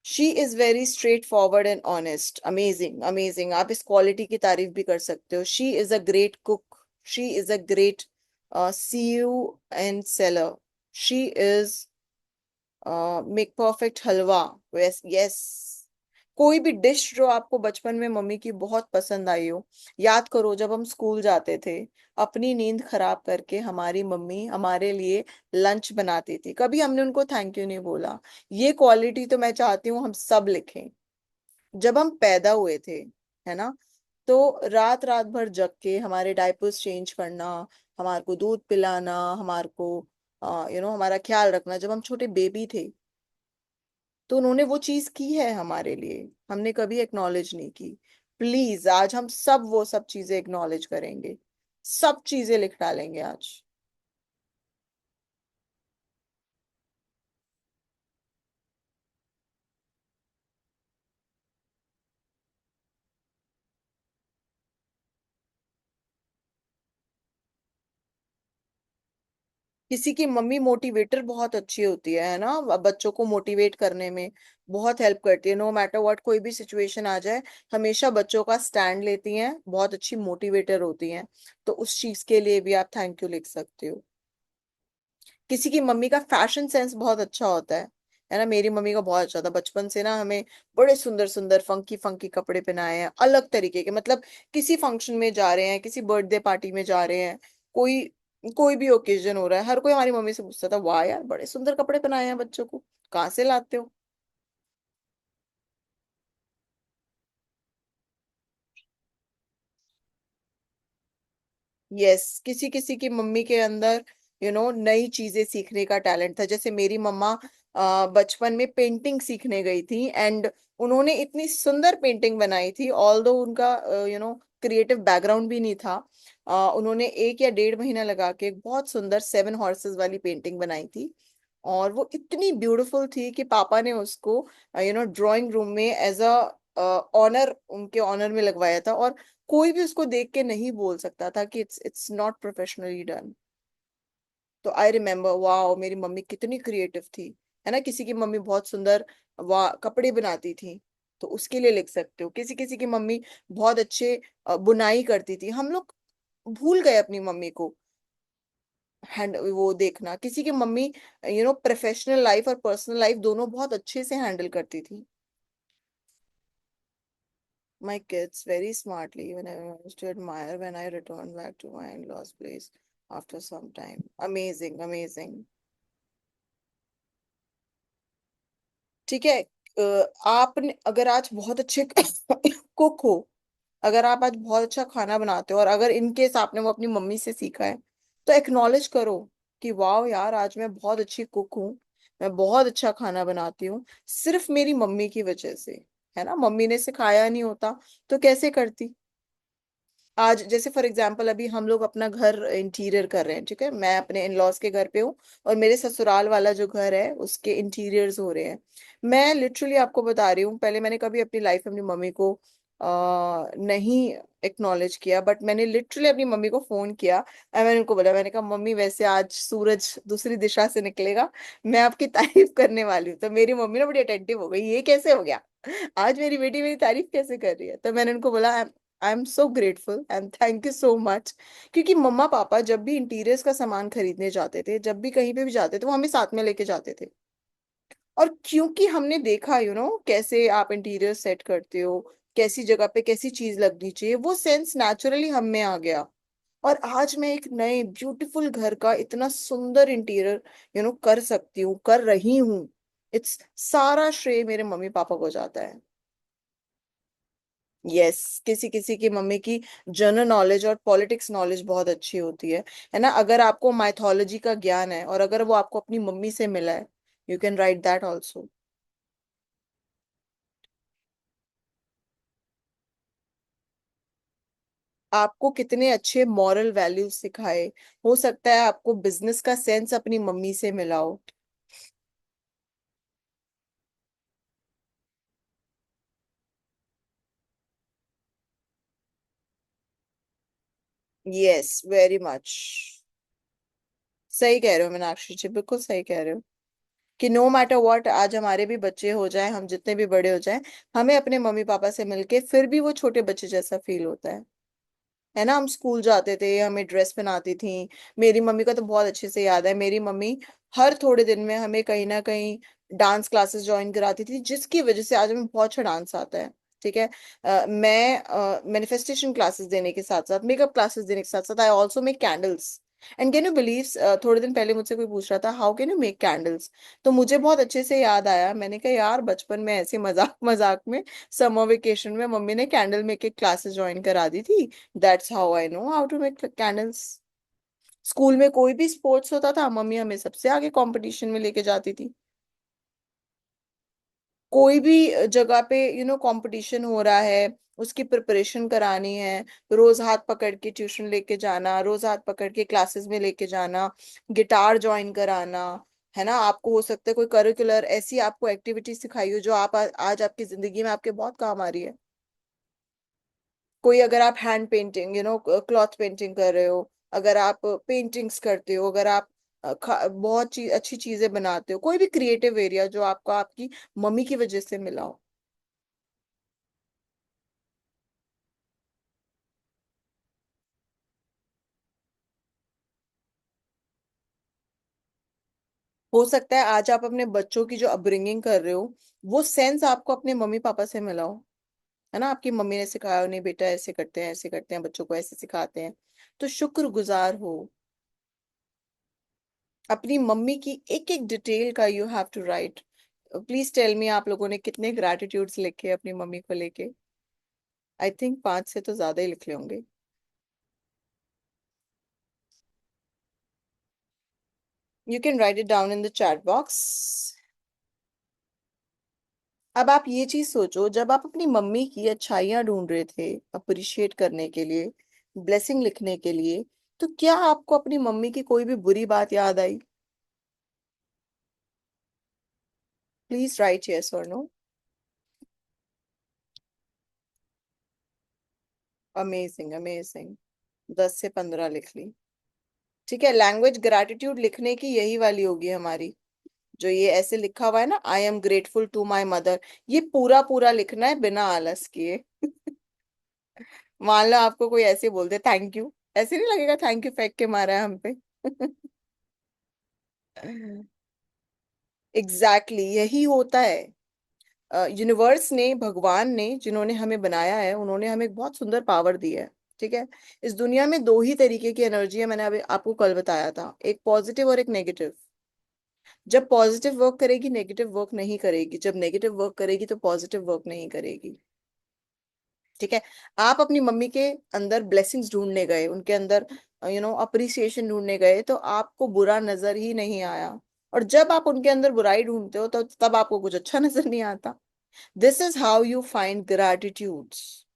She is very straight forward and honest, amazing amazing, आप इस क्वालिटी की तारीफ भी कर सकते हो। She is a great cook, she is a great CU and seller, she is make perfect halwa. Yes yes. कोई भी डिश जो आपको बचपन में मम्मी की बहुत पसंद आई हो, याद करो जब हम स्कूल जाते थे, अपनी नींद खराब करके हमारी मम्मी हमारे लिए लंच बनाती थी, कभी हमने उनको थैंक यू नहीं बोला। ये क्वालिटी तो मैं चाहती हूँ हम सब लिखें। जब हम पैदा हुए थे, है ना, तो रात रात भर जग के हमारे डायपर्स चेंज करना, हमारे को दूध पिलाना, हमारे को हमारा ख्याल रखना, जब हम छोटे बेबी थे, तो उन्होंने वो चीज की है हमारे लिए, हमने कभी एक्नॉलेज नहीं की। प्लीज आज हम सब वो सब चीजें एक्नॉलेज करेंगे, सब चीजें लिख डालेंगे आज। किसी की मम्मी मोटिवेटर बहुत अच्छी होती है ना, बच्चों को मोटिवेट करने में बहुत हेल्प करती है। नो मैटर व्हाट, कोई भी सिचुएशन आ जाए, हमेशा बच्चों का स्टैंड लेती हैं, बहुत अच्छी मोटिवेटर होती हैं। तो उस चीज के लिए भी आप थैंक यू लिख सकते हो। किसी की मम्मी का फैशन सेंस बहुत अच्छा होता है ना। मेरी मम्मी का बहुत अच्छा था, बचपन से ना हमें बड़े सुंदर सुंदर फंकी फंकी कपड़े पहनाए हैं, अलग तरीके के, मतलब किसी फंक्शन में जा रहे हैं, किसी बर्थडे पार्टी में जा रहे हैं, कोई कोई भी ओकेजन हो रहा है, हर कोई हमारी मम्मी से पूछता था, वाह यार बड़े सुंदर कपड़े पहनाए हैं बच्चों को, कहाँ से लाते हो। यस, किसी किसी की मम्मी के अंदर नई चीजें सीखने का टैलेंट था। जैसे मेरी मम्मा बचपन में पेंटिंग सीखने गई थी, एंड उन्होंने इतनी सुंदर पेंटिंग बनाई थी, ऑल्दो उनका क्रिएटिव बैकग्राउंड भी नहीं था। उन्होंने 1 या 1.5 महीना लगा के एक बहुत सुंदर 7 हॉर्सेस वाली पेंटिंग बनाई थी, और वो इतनी ब्यूटीफुल थी कि पापा ने उसको ड्राइंग रूम में एज अ ऑनर, उनके ऑनर में लगवाया था, और कोई भी उसको देख के नहीं बोल सकता था कि इट्स नॉट प्रोफेशनली डन। तो आई रिमेम्बर, वाओ मेरी मम्मी कितनी क्रिएटिव थी, है ना। किसी की मम्मी बहुत सुंदर वाह कपड़े बनाती थी, तो उसके लिए लिख सकते हो। किसी किसी की मम्मी बहुत अच्छे बुनाई करती थी। हम लोग भूल गए अपनी मम्मी को हैंड वो देखना। किसी की मम्मी प्रोफेशनल लाइफ और पर्सनल लाइफ दोनों बहुत अच्छे से हैंडल करती थी। My kids very smartly when I used to admire when I returned back to my in-laws place after some time. Amazing, amazing. ठीक है। आपने अगर आज बहुत अच्छे कुक हो, अगर आप आज बहुत अच्छा खाना बनाते हो, और अगर इनकेस आपने वो अपनी मम्मी से सीखा है, तो एक्नॉलेज करो कि वाह यार आज मैं बहुत अच्छी कुक हूँ, मैं बहुत अच्छा खाना बनाती हूँ, सिर्फ मेरी मम्मी की वजह से। है ना, मम्मी ने सिखाया नहीं होता तो कैसे करती। आज जैसे फॉर एग्जांपल अभी हम लोग अपना घर इंटीरियर कर रहे हैं, ठीक है, मैं अपने इन लॉज के घर पे हूँ, और मेरे ससुराल वाला जो घर है उसके इंटीरियर्स हो रहे हैं। मैं लिटरली आपको बता रही हूँ, पहले मैंने कभी अपनी लाइफ में अपनी मम्मी को नहीं एक्नॉलेज किया, बट मैंने लिटरली अपनी मम्मी को फोन किया, और मैंने उनको बोला, मैंने कहा मम्मी वैसे आज सूरज दूसरी दिशा से निकलेगा, मैं आपकी तारीफ करने वाली हूँ। तो मेरी मम्मी ना बड़ी अटेंटिव हो गई, ये कैसे हो गया, आज मेरी बेटी मेरी तारीफ कैसे कर रही है। तो मैंने उनको बोला, आई am so grateful and thank you so much. क्योंकि मम्मा पापा जब भी इंटीरियर्स का सामान खरीदने जाते थे, जब भी कहीं पे भी जाते थे, वो हमें साथ में लेके जाते थे। और क्योंकि हमने देखा कैसे आप इंटीरियर सेट करते हो, कैसी जगह पे कैसी चीज लगनी चाहिए, वो सेंस नेचुरली हम में आ गया। और आज मैं एक नए ब्यूटीफुल घर का इतना सुंदर इंटीरियर कर सकती हूँ, कर रही हूँ। इट्स सारा श्रेय मेरे मम्मी पापा को जाता है। यस, किसी किसी की मम्मी की जनरल नॉलेज और पॉलिटिक्स नॉलेज बहुत अच्छी होती है ना। अगर आपको माइथोलॉजी का ज्ञान है, और अगर वो आपको अपनी मम्मी से मिला है, you can right that also. आपको कितने अच्छे मॉरल वैल्यूज सिखाए, हो सकता है आपको बिजनेस का सेंस अपनी मम्मी से मिला हो। यस, वेरी मच सही कह रहे हो मीनाक्षी जी, बिल्कुल सही कह रहे हो कि नो मैटर व्हाट, आज हमारे भी बच्चे हो जाए, हम जितने भी बड़े हो जाए, हमें अपने मम्मी पापा से मिलके फिर भी वो छोटे बच्चे जैसा फील होता है ना। हम स्कूल जाते थे, हमें ड्रेस पहनाती थी। मेरी मम्मी का तो बहुत अच्छे से याद है, मेरी मम्मी हर थोड़े दिन में हमें कहीं ना कहीं डांस क्लासेस ज्वाइन कराती थी, जिसकी वजह से आज हमें बहुत अच्छा डांस आता है। ठीक है। मैं मैनिफेस्टेशन क्लासेस देने के साथ साथ, मेकअप क्लासेस देने के साथ साथ, I also make candles. And can you believe, थोड़े दिन पहले मुझसे कोई पूछ रहा था how can you make candles, तो मुझे बहुत अच्छे से याद आया। मैंने कहा यार बचपन में ऐसे मजाक मजाक में समर वेकेशन में मम्मी ने कैंडल मेकिंग क्लासेस ज्वाइन करा दी थी। That's how I know how to make candles. School में कोई भी स्पोर्ट्स होता था, मम्मी हमें सबसे आगे कंपटीशन में लेके जाती थी। कोई भी जगह पे कंपटीशन हो रहा है, उसकी प्रिपरेशन करानी है, रोज हाथ पकड़ के ट्यूशन लेके जाना, रोज हाथ पकड़ के क्लासेस में लेके जाना, गिटार ज्वाइन कराना, है ना। आपको हो सकता है कोई करिकुलर ऐसी आपको एक्टिविटी सिखाई हो जो आप आज आपकी जिंदगी में आपके बहुत काम आ रही है। कोई अगर आप हैंड पेंटिंग क्लॉथ पेंटिंग कर रहे हो, अगर आप पेंटिंग्स करते हो, अगर आप बहुत अच्छी चीजें बनाते हो, कोई भी क्रिएटिव एरिया जो आपको आपकी मम्मी की वजह से मिला हो सकता है आज आप अपने बच्चों की जो अपब्रिंगिंग कर रहे हो वो सेंस आपको अपने मम्मी पापा से मिला हो, है ना। आपकी मम्मी ने सिखाया हो, नहीं बेटा ऐसे करते हैं, ऐसे करते हैं, बच्चों को ऐसे सिखाते हैं। तो शुक्रगुजार हो। अपनी मम्मी की एक एक डिटेल का you have to write. Please tell me, आप लोगों ने कितने ग्रैटिट्यूड्स लिखे अपनी मम्मी को लेके? आई थिंक 5 से तो ज्यादा ही लिखे होंगे। You can right it down in the chat box. अब आप ये चीज सोचो, जब आप अपनी मम्मी की अच्छाइयाँ ढूंढ रहे थे अप्रिशिएट करने के लिए, ब्लेसिंग लिखने के लिए, तो क्या आपको अपनी मम्मी की कोई भी बुरी बात याद आई? प्लीज राइट यस और नो। Amazing amazing. 10 से 15 लिख ली। ठीक है, लैंग्वेज ग्रैटिट्यूड लिखने की यही वाली होगी हमारी। जो ये ऐसे लिखा हुआ है ना, I am grateful to my mother, ये पूरा पूरा लिखना है बिना आलस किए। मान लो आपको कोई ऐसे बोल दे थैंक यू, ऐसे नहीं लगेगा थैंक यू फेंक के मारा है हम पे। एग्जैक्टली यही होता है। यूनिवर्स ने, भगवान ने, जिन्होंने हमें बनाया है, उन्होंने हमें एक बहुत सुंदर पावर दी है। ठीक है। इस दुनिया में दो ही तरीके की एनर्जी है, मैंने अभी आपको कल बताया था, एक पॉजिटिव और एक नेगेटिव। जब पॉजिटिव वर्क करेगी नेगेटिव वर्क नहीं करेगी, जब नेगेटिव वर्क करेगी तो पॉजिटिव वर्क नहीं करेगी। ठीक है। आप अपनी मम्मी के अंदर ब्लेसिंग्स ढूंढने गए, उनके अंदर अप्रिसिएशन ढूंढने गए, तो आपको बुरा नजर ही नहीं आया। और जब आप उनके अंदर बुराई ढूंढते हो तो तब आपको कुछ अच्छा नजर नहीं आता। This is how you find gratitudes.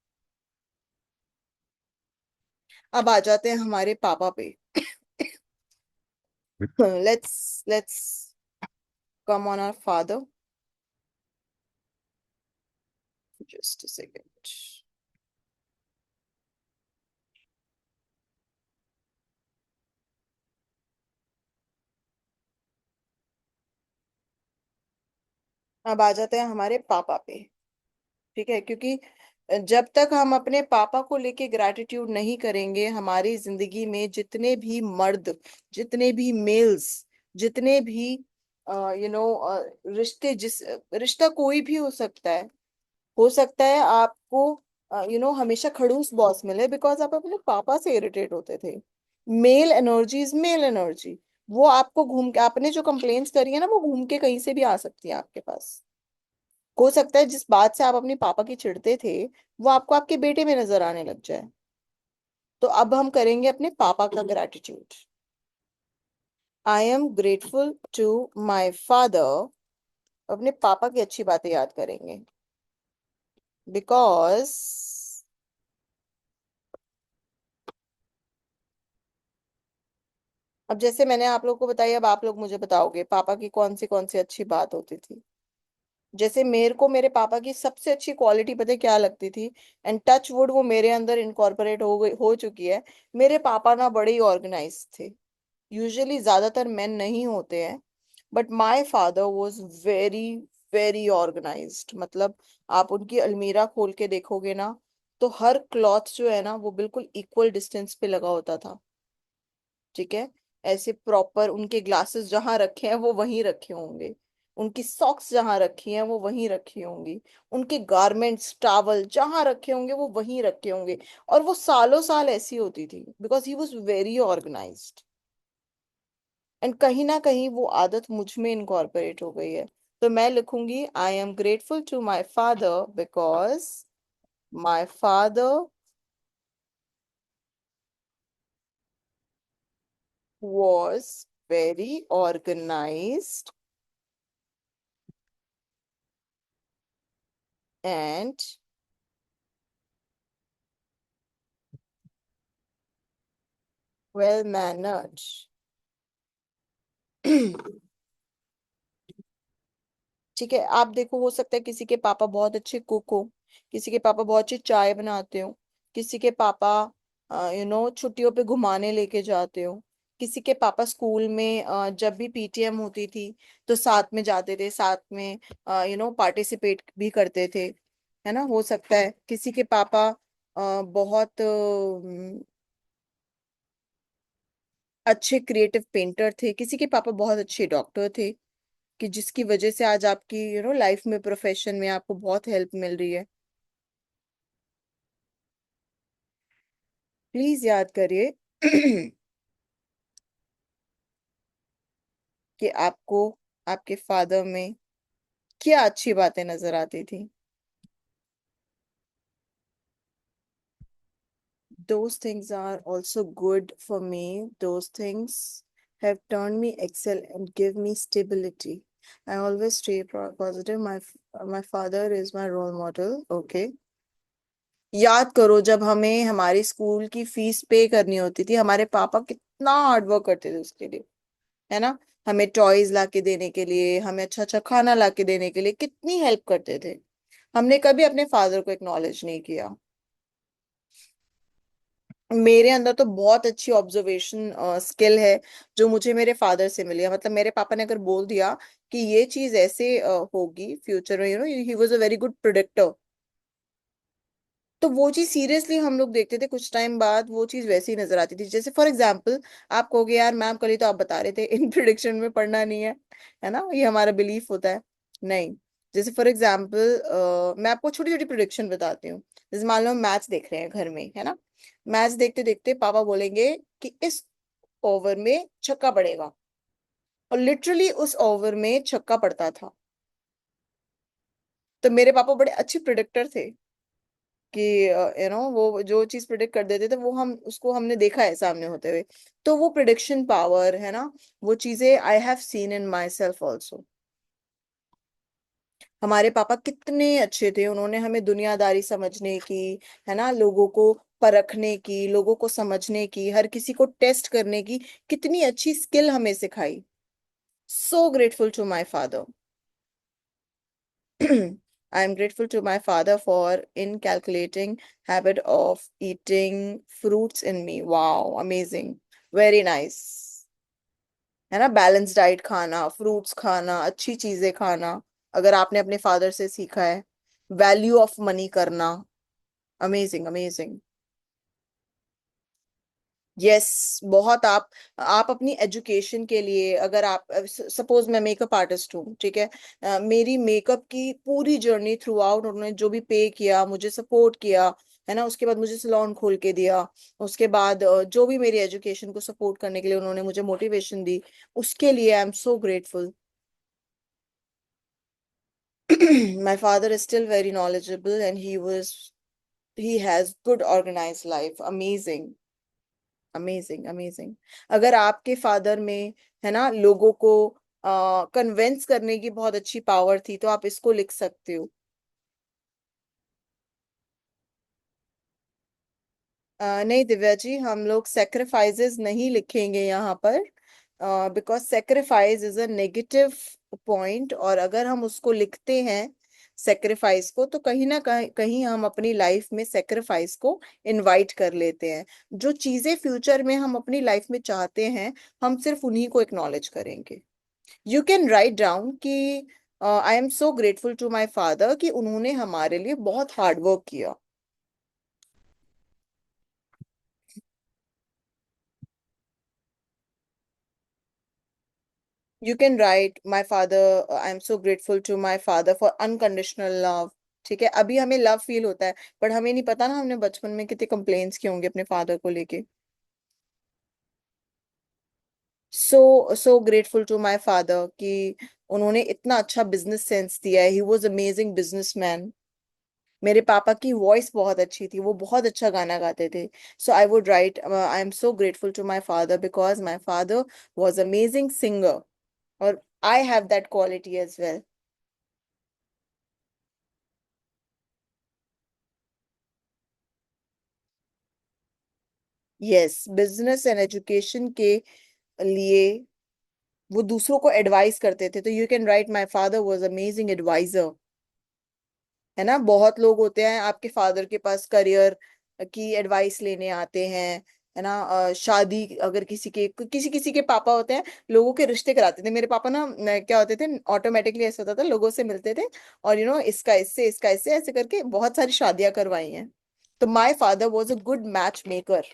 अब आ जाते हैं हमारे पापा पे। Let's come on our father. Just a second. अब आ जाते हैं हमारे पापा पे। ठीक है, क्योंकि जब तक हम अपने पापा को लेके ग्रैटिट्यूड नहीं करेंगे, हमारी जिंदगी में जितने भी मर्द, जितने भी मेल्स, जितने भी यू नो रिश्ते, जिस रिश्ता कोई भी हो सकता है आपको हमेशा खड़ूस बॉस मिले बिकॉज आप अपने पापा से इरिटेट होते थे। Mail energy is male energy. वो आपको घूम के, आपने जो कंप्लेन्स करी है ना, वो घूम के कहीं से भी आ सकती है आपके पास। हो सकता है जिस बात से आप अपने पापा की चिढ़ते थे वो आपको आपके बेटे में नजर आने लग जाए। तो अब हम करेंगे अपने पापा का gratitude. I am grateful to my father. अपने पापा की अच्छी बातें याद करेंगे बिकॉज अब जैसे मैंने आप लोग को बताया, अब आप लोग मुझे बताओगे पापा की कौन सी अच्छी बात होती थी। जैसे मेरे को मेरे पापा की सबसे अच्छी क्वालिटी पता है क्या लगती थी? एंड टच वुड वो मेरे अंदर इनकॉर्पोरेट हो चुकी है। मेरे पापा ना बड़े ही ऑर्गेनाइज थे। यूजुअली ज्यादातर मेन नहीं होते हैं, but my father was very very organized. मतलब आप उनकी अलमीरा खोल के देखोगे ना, तो हर क्लॉथ जो है ना वो बिल्कुल इक्वल डिस्टेंस पे लगा होता था। ठीक है। ऐसे प्रॉपर उनके ग्लासेस जहां रखे हैं वो वहीं रखे होंगे, उनकी सॉक्स जहां रखी हैं वो वहीं रखी होंगी, उनके गारमेंट्स टावल जहां रखे होंगे वो वहीं रखे होंगे। और वो सालों साल ऐसी होती थी because he was very organized. And कहीं ना कहीं वो आदत मुझ में इनकॉर्पोरेट हो गई है। तो मैं लिखूंगी I am grateful to my father because my father was very organized and well mannered। ठीक है। आप देखो, हो सकता है किसी के पापा बहुत अच्छे कुक हो, किसी के पापा बहुत अच्छी चाय बनाते हो, किसी के पापा छुट्टियों पे घुमाने लेके जाते हो, किसी के पापा स्कूल में जब भी पीटीएम होती थी तो साथ में जाते थे, साथ में पार्टिसिपेट भी करते थे, है ना। हो सकता है किसी के पापा बहुत अच्छे क्रिएटिव पेंटर थे, किसी के पापा बहुत अच्छे डॉक्टर थे, कि जिसकी वजह से आज आपकी लाइफ में, प्रोफेशन में आपको बहुत हेल्प मिल रही है। प्लीज याद करिए कि आपको आपके फादर में क्या अच्छी बातें नजर आती थी। Those things are also good for me. Those things have turned me excel and give me stability. I always stay positive. My father is my role model. Okay. याद करो जब हमें हमारी स्कूल की फीस पे करनी होती थी, हमारे पापा कितना हार्ड वर्क करते थे उसके लिए, है ना। हमें टॉयज ला के देने के लिए, हमें अच्छा अच्छा खाना ला के देने के लिए कितनी हेल्प करते थे। हमने कभी अपने फादर को एक्नॉलेज नहीं किया। मेरे अंदर तो बहुत अच्छी ऑब्जर्वेशन स्किल है जो मुझे मेरे फादर से मिली है। मतलब मेरे पापा ने अगर बोल दिया कि ये चीज ऐसे होगी फ्यूचर में, he was a very good predictor, तो वो चीज सीरियसली हम लोग देखते थे, कुछ टाइम बाद वो चीज वैसी ही नजर आती थी। जैसे फॉर एग्जाम्पल आप कहोगे यार मैम कल ही तो आप बता रहे थे इन प्रिडिक्शन में पढ़ना नहीं है ना, ये हमारा बिलीफ होता है। नहीं, जैसे फॉर एग्जाम्पल मैं आपको छोटी छोटी प्रिडिक्शन बताती हूँ। जैसे मान लो हम मैच देख रहे हैं घर में, है ना। मैच देखते देखते पापा बोलेंगे कि इस ओवर में छक्का पड़ेगा, और लिटरली उस ओवर में छक्का पड़ता था। तो मेरे पापा बड़े अच्छे प्रिडिक्टर थे कि वो जो चीज प्रिडिक्ट कर देते थे वो हम उसको हमने देखा है सामने होते हुए। तो वो प्रिडिक्शन पावर है ना, वो चीजें I have seen in my self also. हमारे पापा कितने अच्छे थे, उन्होंने हमें दुनियादारी समझने की, है ना, लोगों को परखने की, लोगों को समझने की, हर किसी को टेस्ट करने की कितनी अच्छी स्किल हमें सिखाई। So grateful to my father. I am grateful to my father for inculcating habit of eating fruits in me. Wow, amazing. Very nice. है ना, बैलेंस डाइट खाना, फ्रूट्स खाना, अच्छी चीजें खाना, अगर आपने अपने फादर से सीखा है। वैल्यू ऑफ मनी करना, अमेजिंग अमेजिंग। यस, बहुत। आप अपनी एजुकेशन के लिए, अगर आप सपोज मैं मेकअप आर्टिस्ट हूँ, ठीक है, मेरी मेकअप की पूरी जर्नी थ्रू आउट उन्होंने जो भी पे किया, मुझे सपोर्ट किया, है ना, उसके बाद मुझे सलोन खोल के दिया, उसके बाद जो भी मेरी एजुकेशन को सपोर्ट करने के लिए उन्होंने मुझे मोटिवेशन दी, उसके लिए आई am so grateful. My father is still very knowledgeable and he has good organized life. Amazing. Amazing amazing. अगर आपके फादर में, है ना, लोगों को कन्विंस करने की बहुत अच्छी पावर थी तो आप इसको लिख सकते हो। नहीं दिव्या जी, हम लोग सेक्रीफाइसेस नहीं लिखेंगे यहाँ पर, because sacrifice is a negative point, और अगर हम उसको लिखते हैं सेक्रीफाइस को, तो कहीं ना कहीं कहीं हम अपनी लाइफ में सेक्रीफाइस को इनवाइट कर लेते हैं। जो चीजें फ्यूचर में हम अपनी लाइफ में चाहते हैं, हम सिर्फ उन्हीं को एक्नॉलेज करेंगे। यू कैन राइट डाउन कि I am so grateful to my father कि उन्होंने हमारे लिए बहुत हार्ड वर्क किया। You can write my father, I am so grateful to my father for unconditional love। ठीक है, अभी हमें लव फील होता है, पर हमें नहीं पता ना हमने बचपन में कितने कंप्लेन्स किए होंगे अपने फादर को लेके। So grateful to my father कि उन्होंने इतना अच्छा बिजनेस सेंस दिया है। He was amazing businessman. मेरे पापा की वॉइस बहुत अच्छी थी, वो बहुत अच्छा गाना गाते थे। So I would write I am so grateful to my father because my father was amazing singer, और I have that quality as well. Yes, business and education के लिए वो दूसरों को एडवाइस करते थे, तो you can write my father was amazing advisor. है ना, बहुत लोग होते हैं आपके फादर के पास करियर की एडवाइस लेने आते हैं, है ना, शादी अगर किसी किसी के पापा होते हैं, लोगों के रिश्ते कराते थे। मेरे पापा ना क्या होते थे, ऑटोमेटिकली ऐसा होता था, लोगों से मिलते थे और इसका इससे ऐसे करके बहुत सारी शादियां करवाई हैं। तो my father was a good match maker.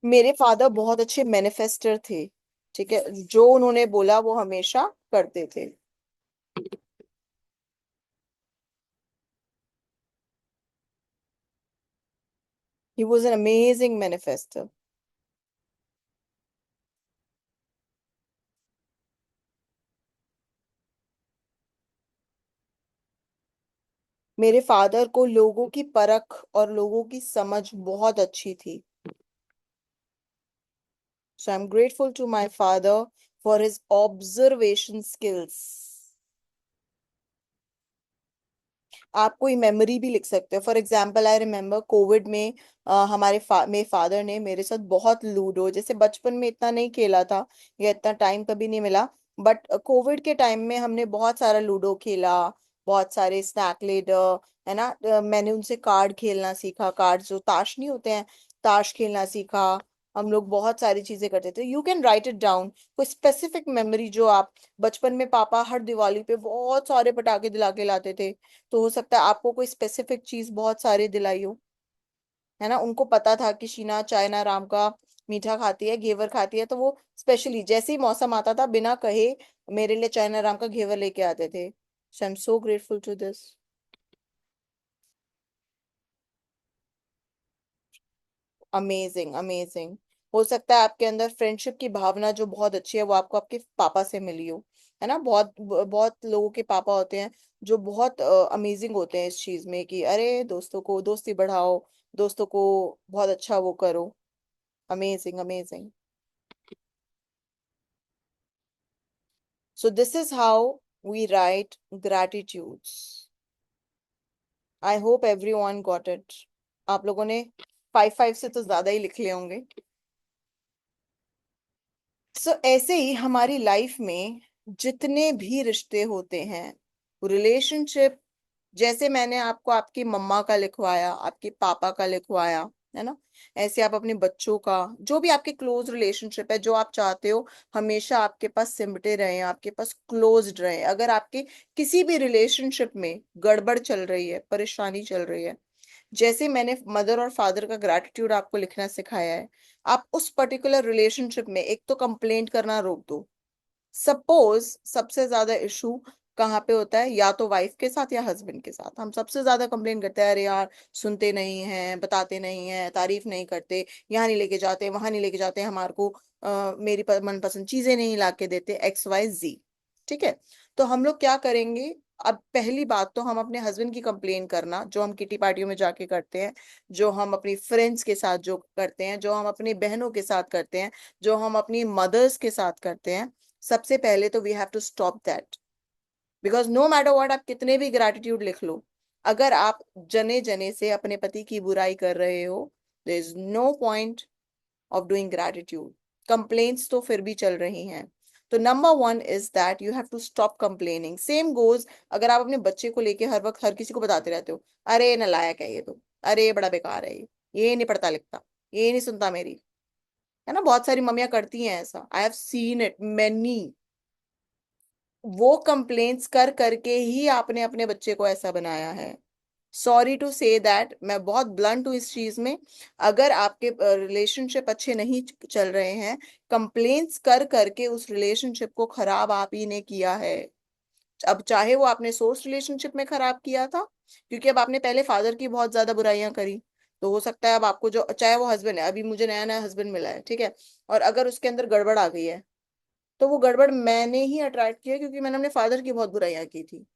मेरे फादर बहुत अच्छे मैनिफेस्टर थे। ठीक है, जो उन्होंने बोला वो हमेशा करते थे। He was an amazing manifester. मेरे फादर को लोगों की परख और लोगों की समझ बहुत अच्छी थी। So I am grateful to my father for his observation skills. आप कोई मेमोरी भी लिख सकते हो। For example, I remember Covid में मेरे फादर ने मेरे साथ बहुत लूडो, जैसे बचपन में इतना नहीं खेला था या इतना टाइम कभी नहीं मिला, बट कोविड के टाइम में हमने बहुत सारा लूडो खेला, बहुत सारे स्नैक लेडर, है ना। मैंने उनसे कार्ड खेलना सीखा, कार्ड जो ताश नहीं होते हैं, ताश खेलना सीखा। हम लोग बहुत सारी चीजें करते थे। You can right it down, कोई स्पेसिफिक मेमोरी जो आप बचपन में, पापा हर दिवाली पे बहुत सारे पटाखे दिला के लाते थे, तो हो सकता है आपको कोई स्पेसिफिक चीज बहुत सारी दिलाई हो, है ना। उनको पता था कि शीना चाइना राम का मीठा खाती है, घेवर खाती है, तो वो स्पेशली जैसे ही मौसम आता था बिना कहे मेरे लिए चाइना राम का घेवर लेके आते थे। So I am so grateful to this. Amazing, amazing. हो सकता है आपके अंदर फ्रेंडशिप की भावना जो बहुत अच्छी है वो आपको आपके पापा से मिली हो, है ना। बहुत बहुत लोगों के पापा होते हैं जो बहुत अमेजिंग होते हैं इस चीज में कि अरे दोस्तों को दोस्ती बढ़ाओ, दोस्तों को बहुत अच्छा वो करो। Amazing, amazing. So this is how we write gratitudes. I hope everyone got it. आप लोगों ने 5 5 से तो ज्यादा ही लिख लिए होंगे। सो ऐसे ही हमारी लाइफ में जितने भी रिश्ते होते हैं, रिलेशनशिप, जैसे मैंने आपको आपकी मम्मा का लिखवाया, आपके पापा का लिखवाया, है ना, ऐसे आप अपने बच्चों का, जो भी आपके क्लोज रिलेशनशिप है, जो आप चाहते हो हमेशा आपके पास सिमटे रहे, आपके पास क्लोज्ड रहे। अगर आपके किसी भी रिलेशनशिप में गड़बड़ चल रही है, परेशानी चल रही है, जैसे मैंने मदर और फादर का ग्रैटिट्यूड आपको लिखना सिखाया है, आप उस पर्टिकुलर रिलेशनशिप में एक तो कंप्लेंट करना रोक दो। सपोज सबसे ज्यादा इशू कहाँ पे होता है, या तो वाइफ के साथ या हस्बैंड के साथ। हम सबसे ज्यादा कंप्लेन करते हैं, अरे यार सुनते नहीं हैं, बताते नहीं हैं, तारीफ नहीं करते, यहाँ नहीं लेके जाते, वहां नहीं लेके जाते, हमारे को मेरी मनपसंद चीजें नहीं ला के देते, XYZ। ठीक है, तो हम लोग क्या करेंगे। अब पहली बात तो हम अपने हस्बैंड की कंप्लेन करना, जो हम किटी पार्टियों में जाके करते हैं, जो हम अपनी फ्रेंड्स के साथ जो करते हैं, जो हम अपनी बहनों के साथ करते हैं, जो हम अपनी मदर्स के साथ करते हैं, सबसे पहले तो we have to stop that. Because no matter what, आप कितने भी ग्रैटिट्यूड लिख लो, अगर आप जने जने से अपने पति की बुराई कर रहे हो, there is no point of doing gratitude. Complaints तो फिर भी चल रही हैं। तो number 1 is that you have to stop complaining. Same goes, अगर आप अपने बच्चे को लेके हर वक्त हर किसी को बताते रहते हो, अरे नालायक है ये तो, अरे ये बड़ा बेकार है, ये नहीं पढ़ता लिखता, ये नहीं सुनता मेरी, है ना। बहुत सारी मम्मियां करती हैं ऐसा, I have seen it many. वो कंप्लेंट्स कर करके ही आपने अपने बच्चे को ऐसा बनाया है। सॉरी टू से दैट, मैं बहुत ब्लंट हूँ इस चीज में। अगर आपके रिलेशनशिप अच्छे नहीं चल रहे हैं, कंप्लेंट्स कर करके उस रिलेशनशिप को खराब आप ही ने किया है। अब चाहे वो आपने सोर्स रिलेशनशिप में खराब किया था, क्योंकि अब आपने पहले फादर की बहुत ज्यादा बुराइयां करी, तो हो सकता है अब आपको जो, चाहे वो हस्बैंड है, अभी मुझे नया नया हस्बैंड मिला है, ठीक है, और अगर उसके अंदर गड़बड़ आ गई है, तो वो गड़बड़ मैंने ही अट्रैक्ट किया, क्योंकि मैंने अपने फादर की बहुत बुराइयां की थी।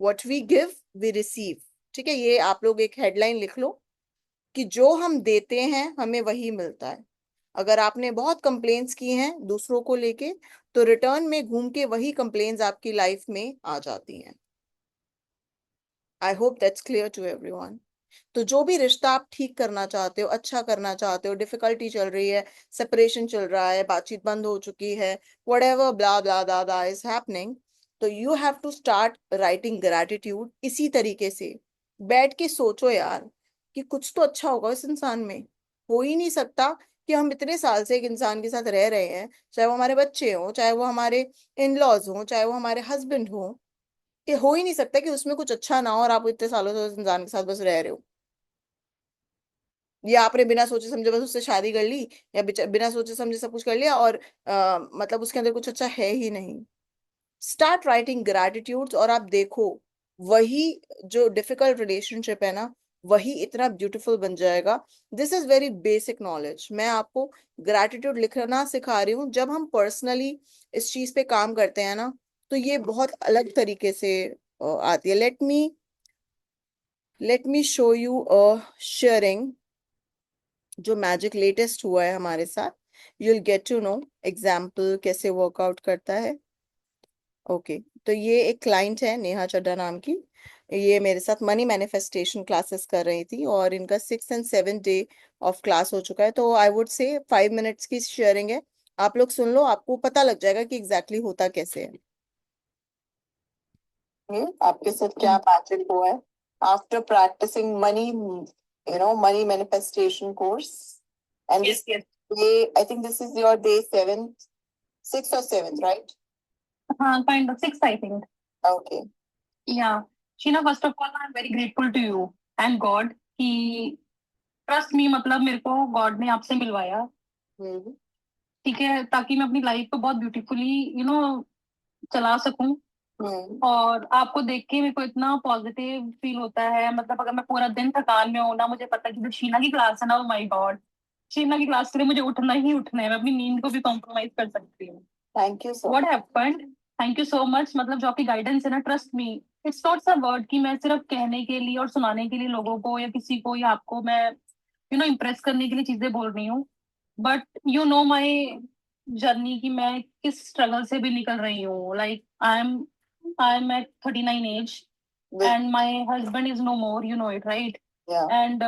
What we give we receive. ठीक है, ये आप लोग एक हेडलाइन लिख लो कि जो हम देते हैं हमें वही मिलता है। अगर आपने बहुत कंप्लेन्स की हैं दूसरों को लेके, तो रिटर्न में घूम के वही कंप्लेन्स आपकी लाइफ में आ जाती हैं। I hope that's clear to everyone. तो जो भी रिश्ता आप ठीक करना चाहते हो, अच्छा करना चाहते हो, डिफिकल्टी चल रही है, सेपरेशन चल रहा है, बातचीत बंद हो चुकी है, whatever blah blah blah blah is happening, तो you have to start writing gratitude इसी तरीके से। बैठ के सोचो यार कि कुछ तो अच्छा होगा इस इंसान में। हो ही नहीं सकता कि हम इतने साल से एक इंसान के साथ रह रहे हैं, चाहे वो हमारे बच्चे हों, चाहे वो हमारे इन लॉज हों, चाहे वो हमारे हस्बैंड हों, कि हो ही नहीं सकता कि उसमें कुछ अच्छा ना हो और आप इतने सालों से उस इंसान के साथ बस रह रहे हो। या आपने बिना सोचे समझे बस उससे शादी कर ली, या बिना सोचे समझे सब कुछ कर लिया और मतलब उसके अंदर कुछ अच्छा है ही नहीं। स्टार्ट राइटिंग ग्रैटिट्यूड्स और आप देखो, वही जो डिफिकल्ट रिलेशनशिप है ना, वही इतना ब्यूटीफुल बन जाएगा। This is very basic knowledge. मैं आपको ग्रैटिट्यूड लिखना सिखा रही हूँ। जब हम पर्सनली इस चीज पे काम करते हैं ना, तो ये बहुत अलग तरीके से आती है। Let me show you sharing जो मैजिक लेटेस्ट हुआ है हमारे साथ। You'll get to know example कैसे वर्कआउट करता है। ओके, तो ये एक क्लाइंट है नेहा चड्डा नाम की। ये मेरे साथ मनी मैनिफेस्टेशन क्लासेस कर रही थी और इनका 6 and 7 डे ऑफ क्लास हो चुका है। तो आई वुड से 5 मिनट्स की शेयरिंग है, आप लोग सुन लो, आपको पता लग जाएगा कि एग्जैक्टली होता कैसे है। आपके साथ क्या मैजिक हुआ है after practicing money, money manifestation course and Yes, yes. ये I think this is your day 7th, 6th or 7th, right? Kind of six, I think. Okay. Yeah. Sheena, first of all, I'm very grateful to you and God कि trust me, मतलब मेरे को God ने आपसे मिलवाया, हम्म। ठीक है, ताकि मैं अपनी लाइफ को बहुत ब्यूटीफुली चला सकूं। और आपको देख के मेरे को इतना पॉजिटिव फील होता है। मतलब अगर मैं पूरा दिन थकान में हूं ना, मुझे पता है कि जो शीना की क्लास है ना, माय गॉड, शीना की क्लास के लिए मुझे उठना ही उठना है। मैं अपनी नींद को भी कॉम्प्रोमाइज कर सकती हूँ। Thank you so what happened, thank you so much. मतलब जो आपकी गाइडेंस है ना, trust me, it's not a word कि मैं सिर्फ कहने के लिए और सुनाने के लिए लोगों को या किसी को या आपको मैं इम्प्रेस करने के लिए चीजें बोल रही हूँ। बट माई जर्नी कि मैं किस स्ट्रगल से भी निकल रही हूँ। Like I am at 39 age and my husband is no more, you know it, right? Yeah. And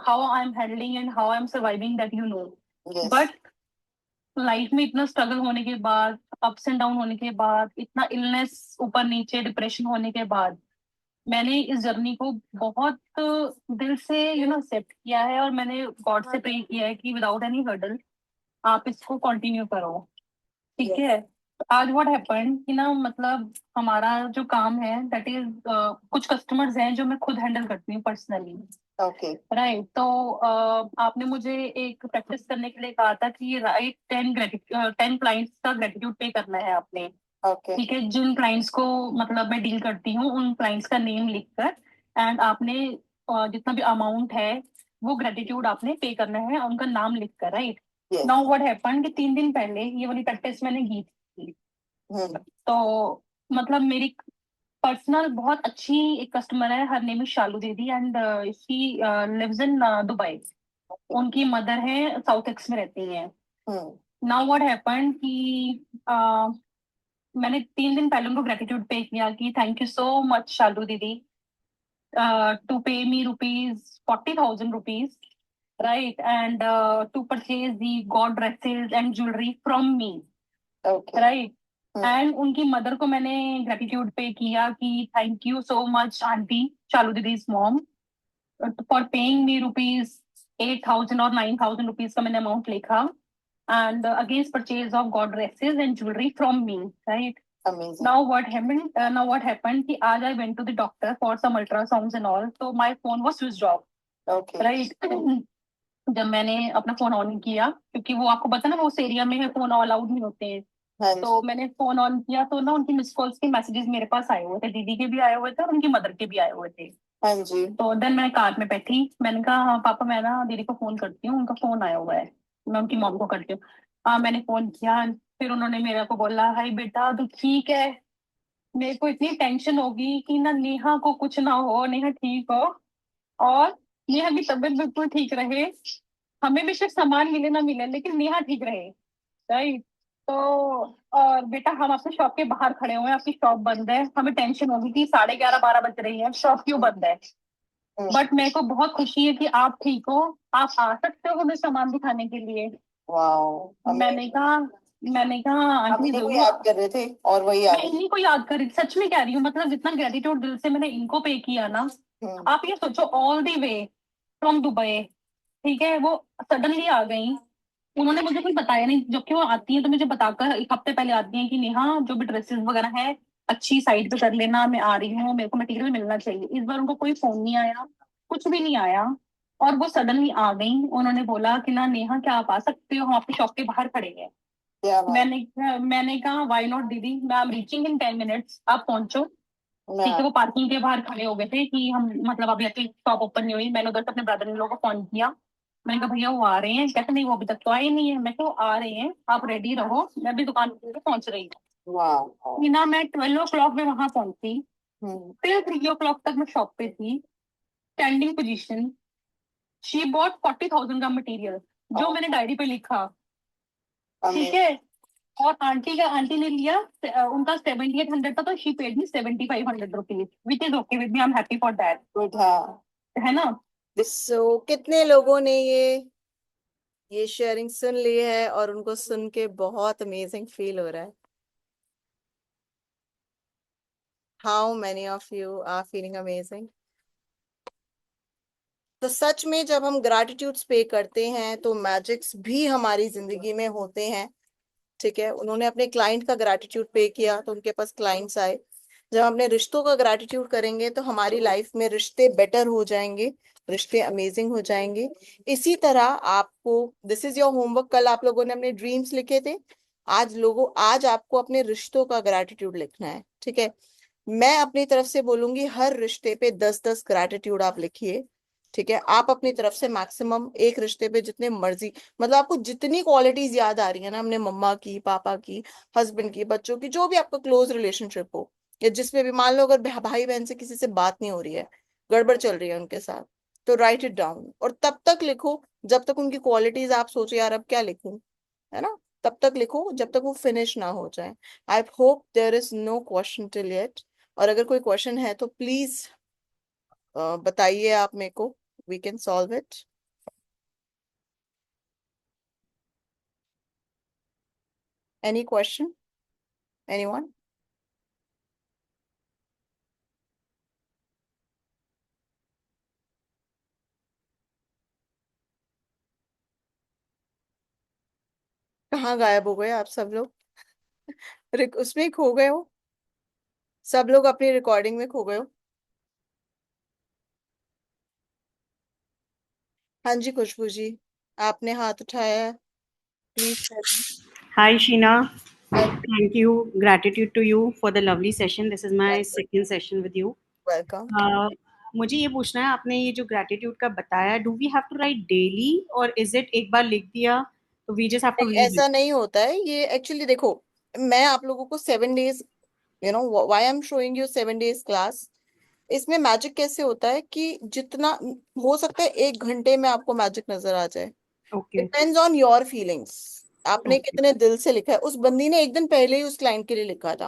how I'm handling and how I'm surviving that, Yes. but life में इतना स्ट्रगल होने के बाद, अप्स एंड डाउन होने के बाद, इतना illness, ऊपर नीचे डिप्रेशन होने के बाद, मैंने इस जर्नी को बहुत दिल से एक्सेप्ट किया है। और मैंने गॉड से प्रे किया है कि विदाउट एनी हर्डल आप इसको कंटिन्यू करो, ठीक है। तो आज व्हाट हैपेंड कि ना, मतलब हमारा जो काम है दैट इज, कुछ कस्टमर्स हैं जो मैं खुद हैंडल करती हूँ पर्सनली। ओके। राइट, तो आपने मुझे एक प्रैक्टिस करने के लिए कहा था कि राइट 10 क्लाइंट्स का ग्रेटिट्यूड पे करना है आपने। ओके। ठीक है, जिन क्लाइंट्स को मतलब मैं डील करती हूँ उन क्लाइंट्स का नेम लिखकर, एंड आपने जितना भी अमाउंट है वो ग्रेटिट्यूड आपने पे करना है उनका नाम लिखकर, right. Yes. Now what happened कि 3 दिन पहले ये वाली प्रैक्टिस मैंने की थी। तो मतलब मेरी पर्सनल बहुत अच्छी एक कस्टमर है, हर नेम इज शालू दीदी, and she lives in Dubai. उनकी मदर है साउथ एक्स में रहती हैं। नाउ व्हाट हैपेंड कि मैंने 3 दिन पहले उनको ग्रेटिट्यूड पे किया कि thank you so much Shalu दीदी to pay me rupees 40,000 rupees, right, and to purchase the god dresses and jewellery from me, Okay. Right. And उनकी मदर को मैंने ग्रेटिट्यूड पे किया कि thank you so much aunty Shalu दीदीज mom for paying me rupees 8,000 और 9,000 rupees का मैंने amount लिखा, and against purchase of god dresses and jewellery from me, right. Amazing. Now what happened कि आज I went to the doctor for some ultrasounds and all, so my phone was switched off, Okay. right। जब मैंने अपना phone on किया, क्योंकि वो आपको पता ना वो उस एरिया में है फोन अलाउड नहीं होते हैं, हाँ तो जी। मैंने फोन ऑन किया तो ना उनकी मिस कॉल्स के मैसेजेस मेरे पास आए हुए थे, दीदी के भी आए हुए थे और उनकी मदर के भी आए हुए थे। हाँ जी। तो देन मैं कार में बैठी, मैंने कहा हाँ पापा मैं ना दीदी को फोन करती हूँ, उनका फोन आया हुआ है, मैं उनकी मॉम को करती हूँ। हाँ मैंने फोन किया, फिर उन्होंने मेरे को बोला हाय बेटा तू ठीक है। मेरे को इतनी टेंशन होगी कि ना नेहा को कुछ ना हो, नेहा ठीक हो और नेहा की तबीयत बिल्कुल ठीक रहे, हमें भी सिर्फ सामान मिले ना मिले लेकिन नेहा ठीक रहे, राइट। तो और बेटा हम आपसे शॉप के बाहर खड़े हुए हैं, आपकी शॉप बंद है, हमें टेंशन होगी कि 11:30-12 बज रही है, शॉप क्यों बंद है। बट मेरे को बहुत खुशी है कि आप ठीक हो, आप आ सकते हो हमें सामान दिखाने के लिए। वाओ। मैंने कहा मैंने कहा आप आंटी इन्हीं को जरूर। याद कर रहे थे और वही आ मैं गए। इन्हीं को याद कर रही, सच में कह रही हूँ, मतलब जितना ग्रेटिट्यूड दिल से मैंने इनको पे किया ना। हम्म। आप ये सोचो, all the way from Dubai, ठीक है, वो सडनली आ गई। उन्होंने मुझे कुछ बताया नहीं, जबकि वो आती है तो मुझे बताकर एक हफ्ते पहले आती है कि नेहा जो भी ड्रेसेस वगैरह है अच्छी साइड पे कर लेना, मैं आ रही हूँ, मेरे को मटेरियल मिलना चाहिए। इस बार उनको कोई फोन नहीं आया, कुछ भी नहीं आया, और वो सडनली आ गई। उन्होंने बोला कि ना नेहा क्या आप आ सकते हो, हम आपकी शॉप के बाहर खड़े हैं। क्या बात। मैंने कहा व्हाई नॉट दीदी, मैं I am reaching in 10 minutes, आप पहुंचो। ठीक है, मैं वो पार्किंग के बाहर खड़े हो गए थे कि हम मतलब अभी तक शॉप ओपन नहीं हुई। मैंने उधर से अपने ब्रदर इन लोगों को फोन किया, मैंने कहा भैया वो आ रहे हैं। कहते नहीं वो अभी तक तो आए नहीं है। मैं कहा वो आ रहे हैं, आप रेडी रहो, मैं भी दुकान पे पहुंच रही वाह। हूँ ना। मैं 12 o'clock में वहां पहुंची, हम्म। फिर 3 o'clock तक मैं शॉप पे थी, स्टैंडिंग पोजीशन। शी बॉट 40,000 का मटेरियल, जो मैंने डायरी पे लिखा। ठीक है, और आंटी ने लिया, उनका 7800 था, तो she paid me 7500 rupees, which is okay with me, I am happy for that. Good. हाँ। है ना। सो कितने लोगों ने ये शेयरिंग सुन ली है और उनको सुन के बहुत अमेजिंग फील हो रहा है? How many of you are feeling amazing? तो सच में जब हम ग्रैटिट्यूड पे करते हैं तो मैजिक्स भी हमारी जिंदगी में होते हैं। ठीक है, उन्होंने अपने क्लाइंट का ग्रैटिट्यूड पे किया तो उनके पास क्लाइंट्स आए। जब हम अपने रिश्तों का ग्रैटिट्यूड करेंगे तो हमारी लाइफ में रिश्ते बेटर हो जाएंगे, रिश्ते अमेजिंग हो जाएंगे। इसी तरह आपको, दिस इज योर होमवर्क, कल आप लोगों ने अपने ड्रीम्स लिखे थे, आज आपको अपने रिश्तों का ग्रैटिट्यूड लिखना है। ठीक है, मैं अपनी तरफ से बोलूंगी हर रिश्ते पे 10-10 ग्रैटिट्यूड आप लिखिए। ठीक है, आप अपनी तरफ से मैक्सिमम एक रिश्ते पे जितने मर्जी, मतलब आपको जितनी क्वालिटीज याद आ रही है ना, हमने मम्मा की, पापा की, हस्बैंड की, बच्चों की, जो भी आपका क्लोज रिलेशनशिप हो, या जिसमें भी मान लो अगर भाई बहन से किसी से बात नहीं हो रही है, गड़बड़ चल रही है उनके साथ, तो राइट इट डाउन और तब तक लिखो जब तक उनकी क्वालिटीज आप सोचो यार अब क्या लिखूं, है ना, तब तक लिखो जब तक वो फिनिश ना हो जाए। I hope there is no question till yet, और अगर कोई क्वेश्चन है तो प्लीज बताइए आप मेरे को, we can solve it. Any question, anyone? कहाँ गायब हो गए आप सब लोग? उसमें ही खो गए हो, सब लोग अपनी रिकॉर्डिंग में खो गए हो। हाँ जी खुशबू जी, आपने हाथ उठाया है, please. Hi, Sheena. Hi. Thank you. Gratitude to you for the lovely session. This is my second session with you. Welcome. मुझे ये पूछना है, आपने ये जो gratitude का बताया, do we have to write daily or is it एक बार लिख दिया तो we just have to read ऐसा it? नहीं होता है ये एक्चुअली, देखो मैं आप लोगों को 7 days, you know why I am showing you 7 days class. इसमें मैजिक कैसे होता है कि जितना हो सकता है 1 घंटे में आपको मैजिक नजर आ जाए। Okay. Depends on your feelings, आपने Okay. कितने दिल से लिखा है। उस बंदी ने एक दिन पहले ही उस क्लाइंट के लिए लिखा था,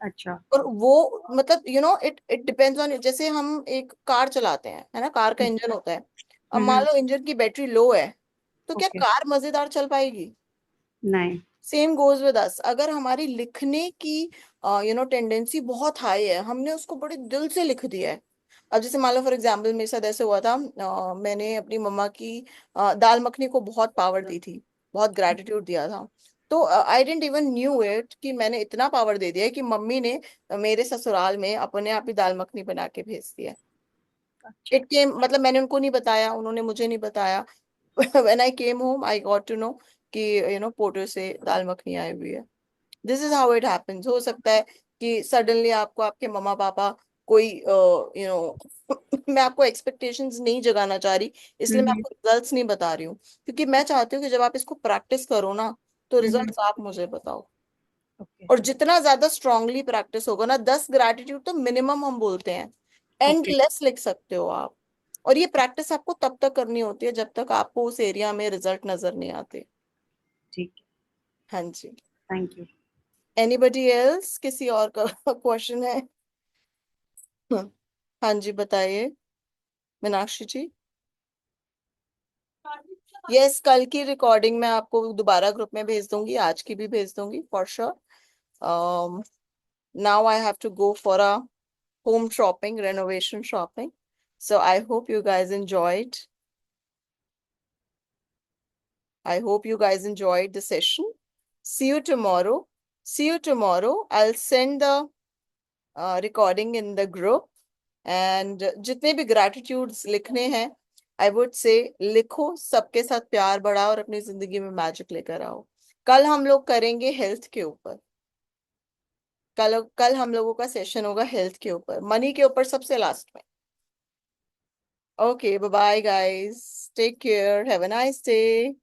अच्छा. और वो मतलब इट इट डिपेंड्स ऑन, जैसे हम एक कार चलाते हैं, है ना, कार का इंजन होता है। अब मान हम्म. लो इंजन की बैटरी लो है, तो क्या Okay. कार मजेदार चल पाएगी? नहीं. सेम गोज विद अस, अगर हमारी लिखने की टेंडेंसी बहुत हाई है, हमने उसको बड़े दिल से लिख दिया है। अब जैसे मान लो फॉर एग्जाम्पल मेरे साथ ऐसे हुआ था, मैंने अपनी मम्मा की दाल मखनी को बहुत पावर दी थी, बहुत ग्रेटिट्यूड दिया था। तो आई डेंट इवन न्यू इट कि मैंने इतना पावर दे दिया है कि मम्मी ने मेरे ससुराल में अपने आप ही दाल मखनी बना के भेज दिया। अच्छा. इट केम, मतलब मैंने उनको नहीं बताया, उन्होंने मुझे नहीं बताया। When I came home I got to know कि पोर्टर से दाल मखनी आई हुई है। This is how it happens. हो सकता है कि सडनली आपको आपके मम्मा पापा कोई मैं आपको एक्सपेक्टेशंस नहीं जगाना चाह रही, इसलिए मैं हम्म. आपको रिजल्ट्स नहीं बता रही हूँ, क्योंकि मैं चाहती हूँ कि जब आप इसको प्रैक्टिस करो ना, तो हम्म. रिजल्ट्स आप मुझे बताओ। Okay. और जितना ज्यादा स्ट्रांगली प्रैक्टिस होगा ना, 10 ग्रैटिट्यूड तो मिनिमम हम बोलते हैं, Okay. एंडलेस लिख सकते हो आप। और ये प्रैक्टिस आपको तब तक करनी होती है जब तक आपको उस एरिया में रिजल्ट नजर नहीं आते। ठीक है. हाँ जी। Thank you. एनीबडी एल्स, किसी और का क्वेश्चन है? हाँ जी बताइए मीनाक्षी जी। यस, कल की रिकॉर्डिंग मैं आपको दोबारा ग्रुप में भेज दूंगी, आज की भी भेज दूंगी for sure. Now I have to go for a home shopping, renovation shopping. So I hope you guys enjoyed. I hope you guys enjoyed the session. See you tomorrow. See you tomorrow. I'll send the recording in the group. And जितने भी gratitudes लिखने हैं, I would say लिखो, सबके साथ प्यार बढ़ाओ और अपनी जिंदगी में मैजिक लेकर आओ. कल हम लोग करेंगे हेल्थ के ऊपर. कल कल हम लोगों का सेशन होगा हेल्थ के ऊपर, मनी के ऊपर सबसे लास्ट में. Okay, bye bye guys. Take care. Have a nice day.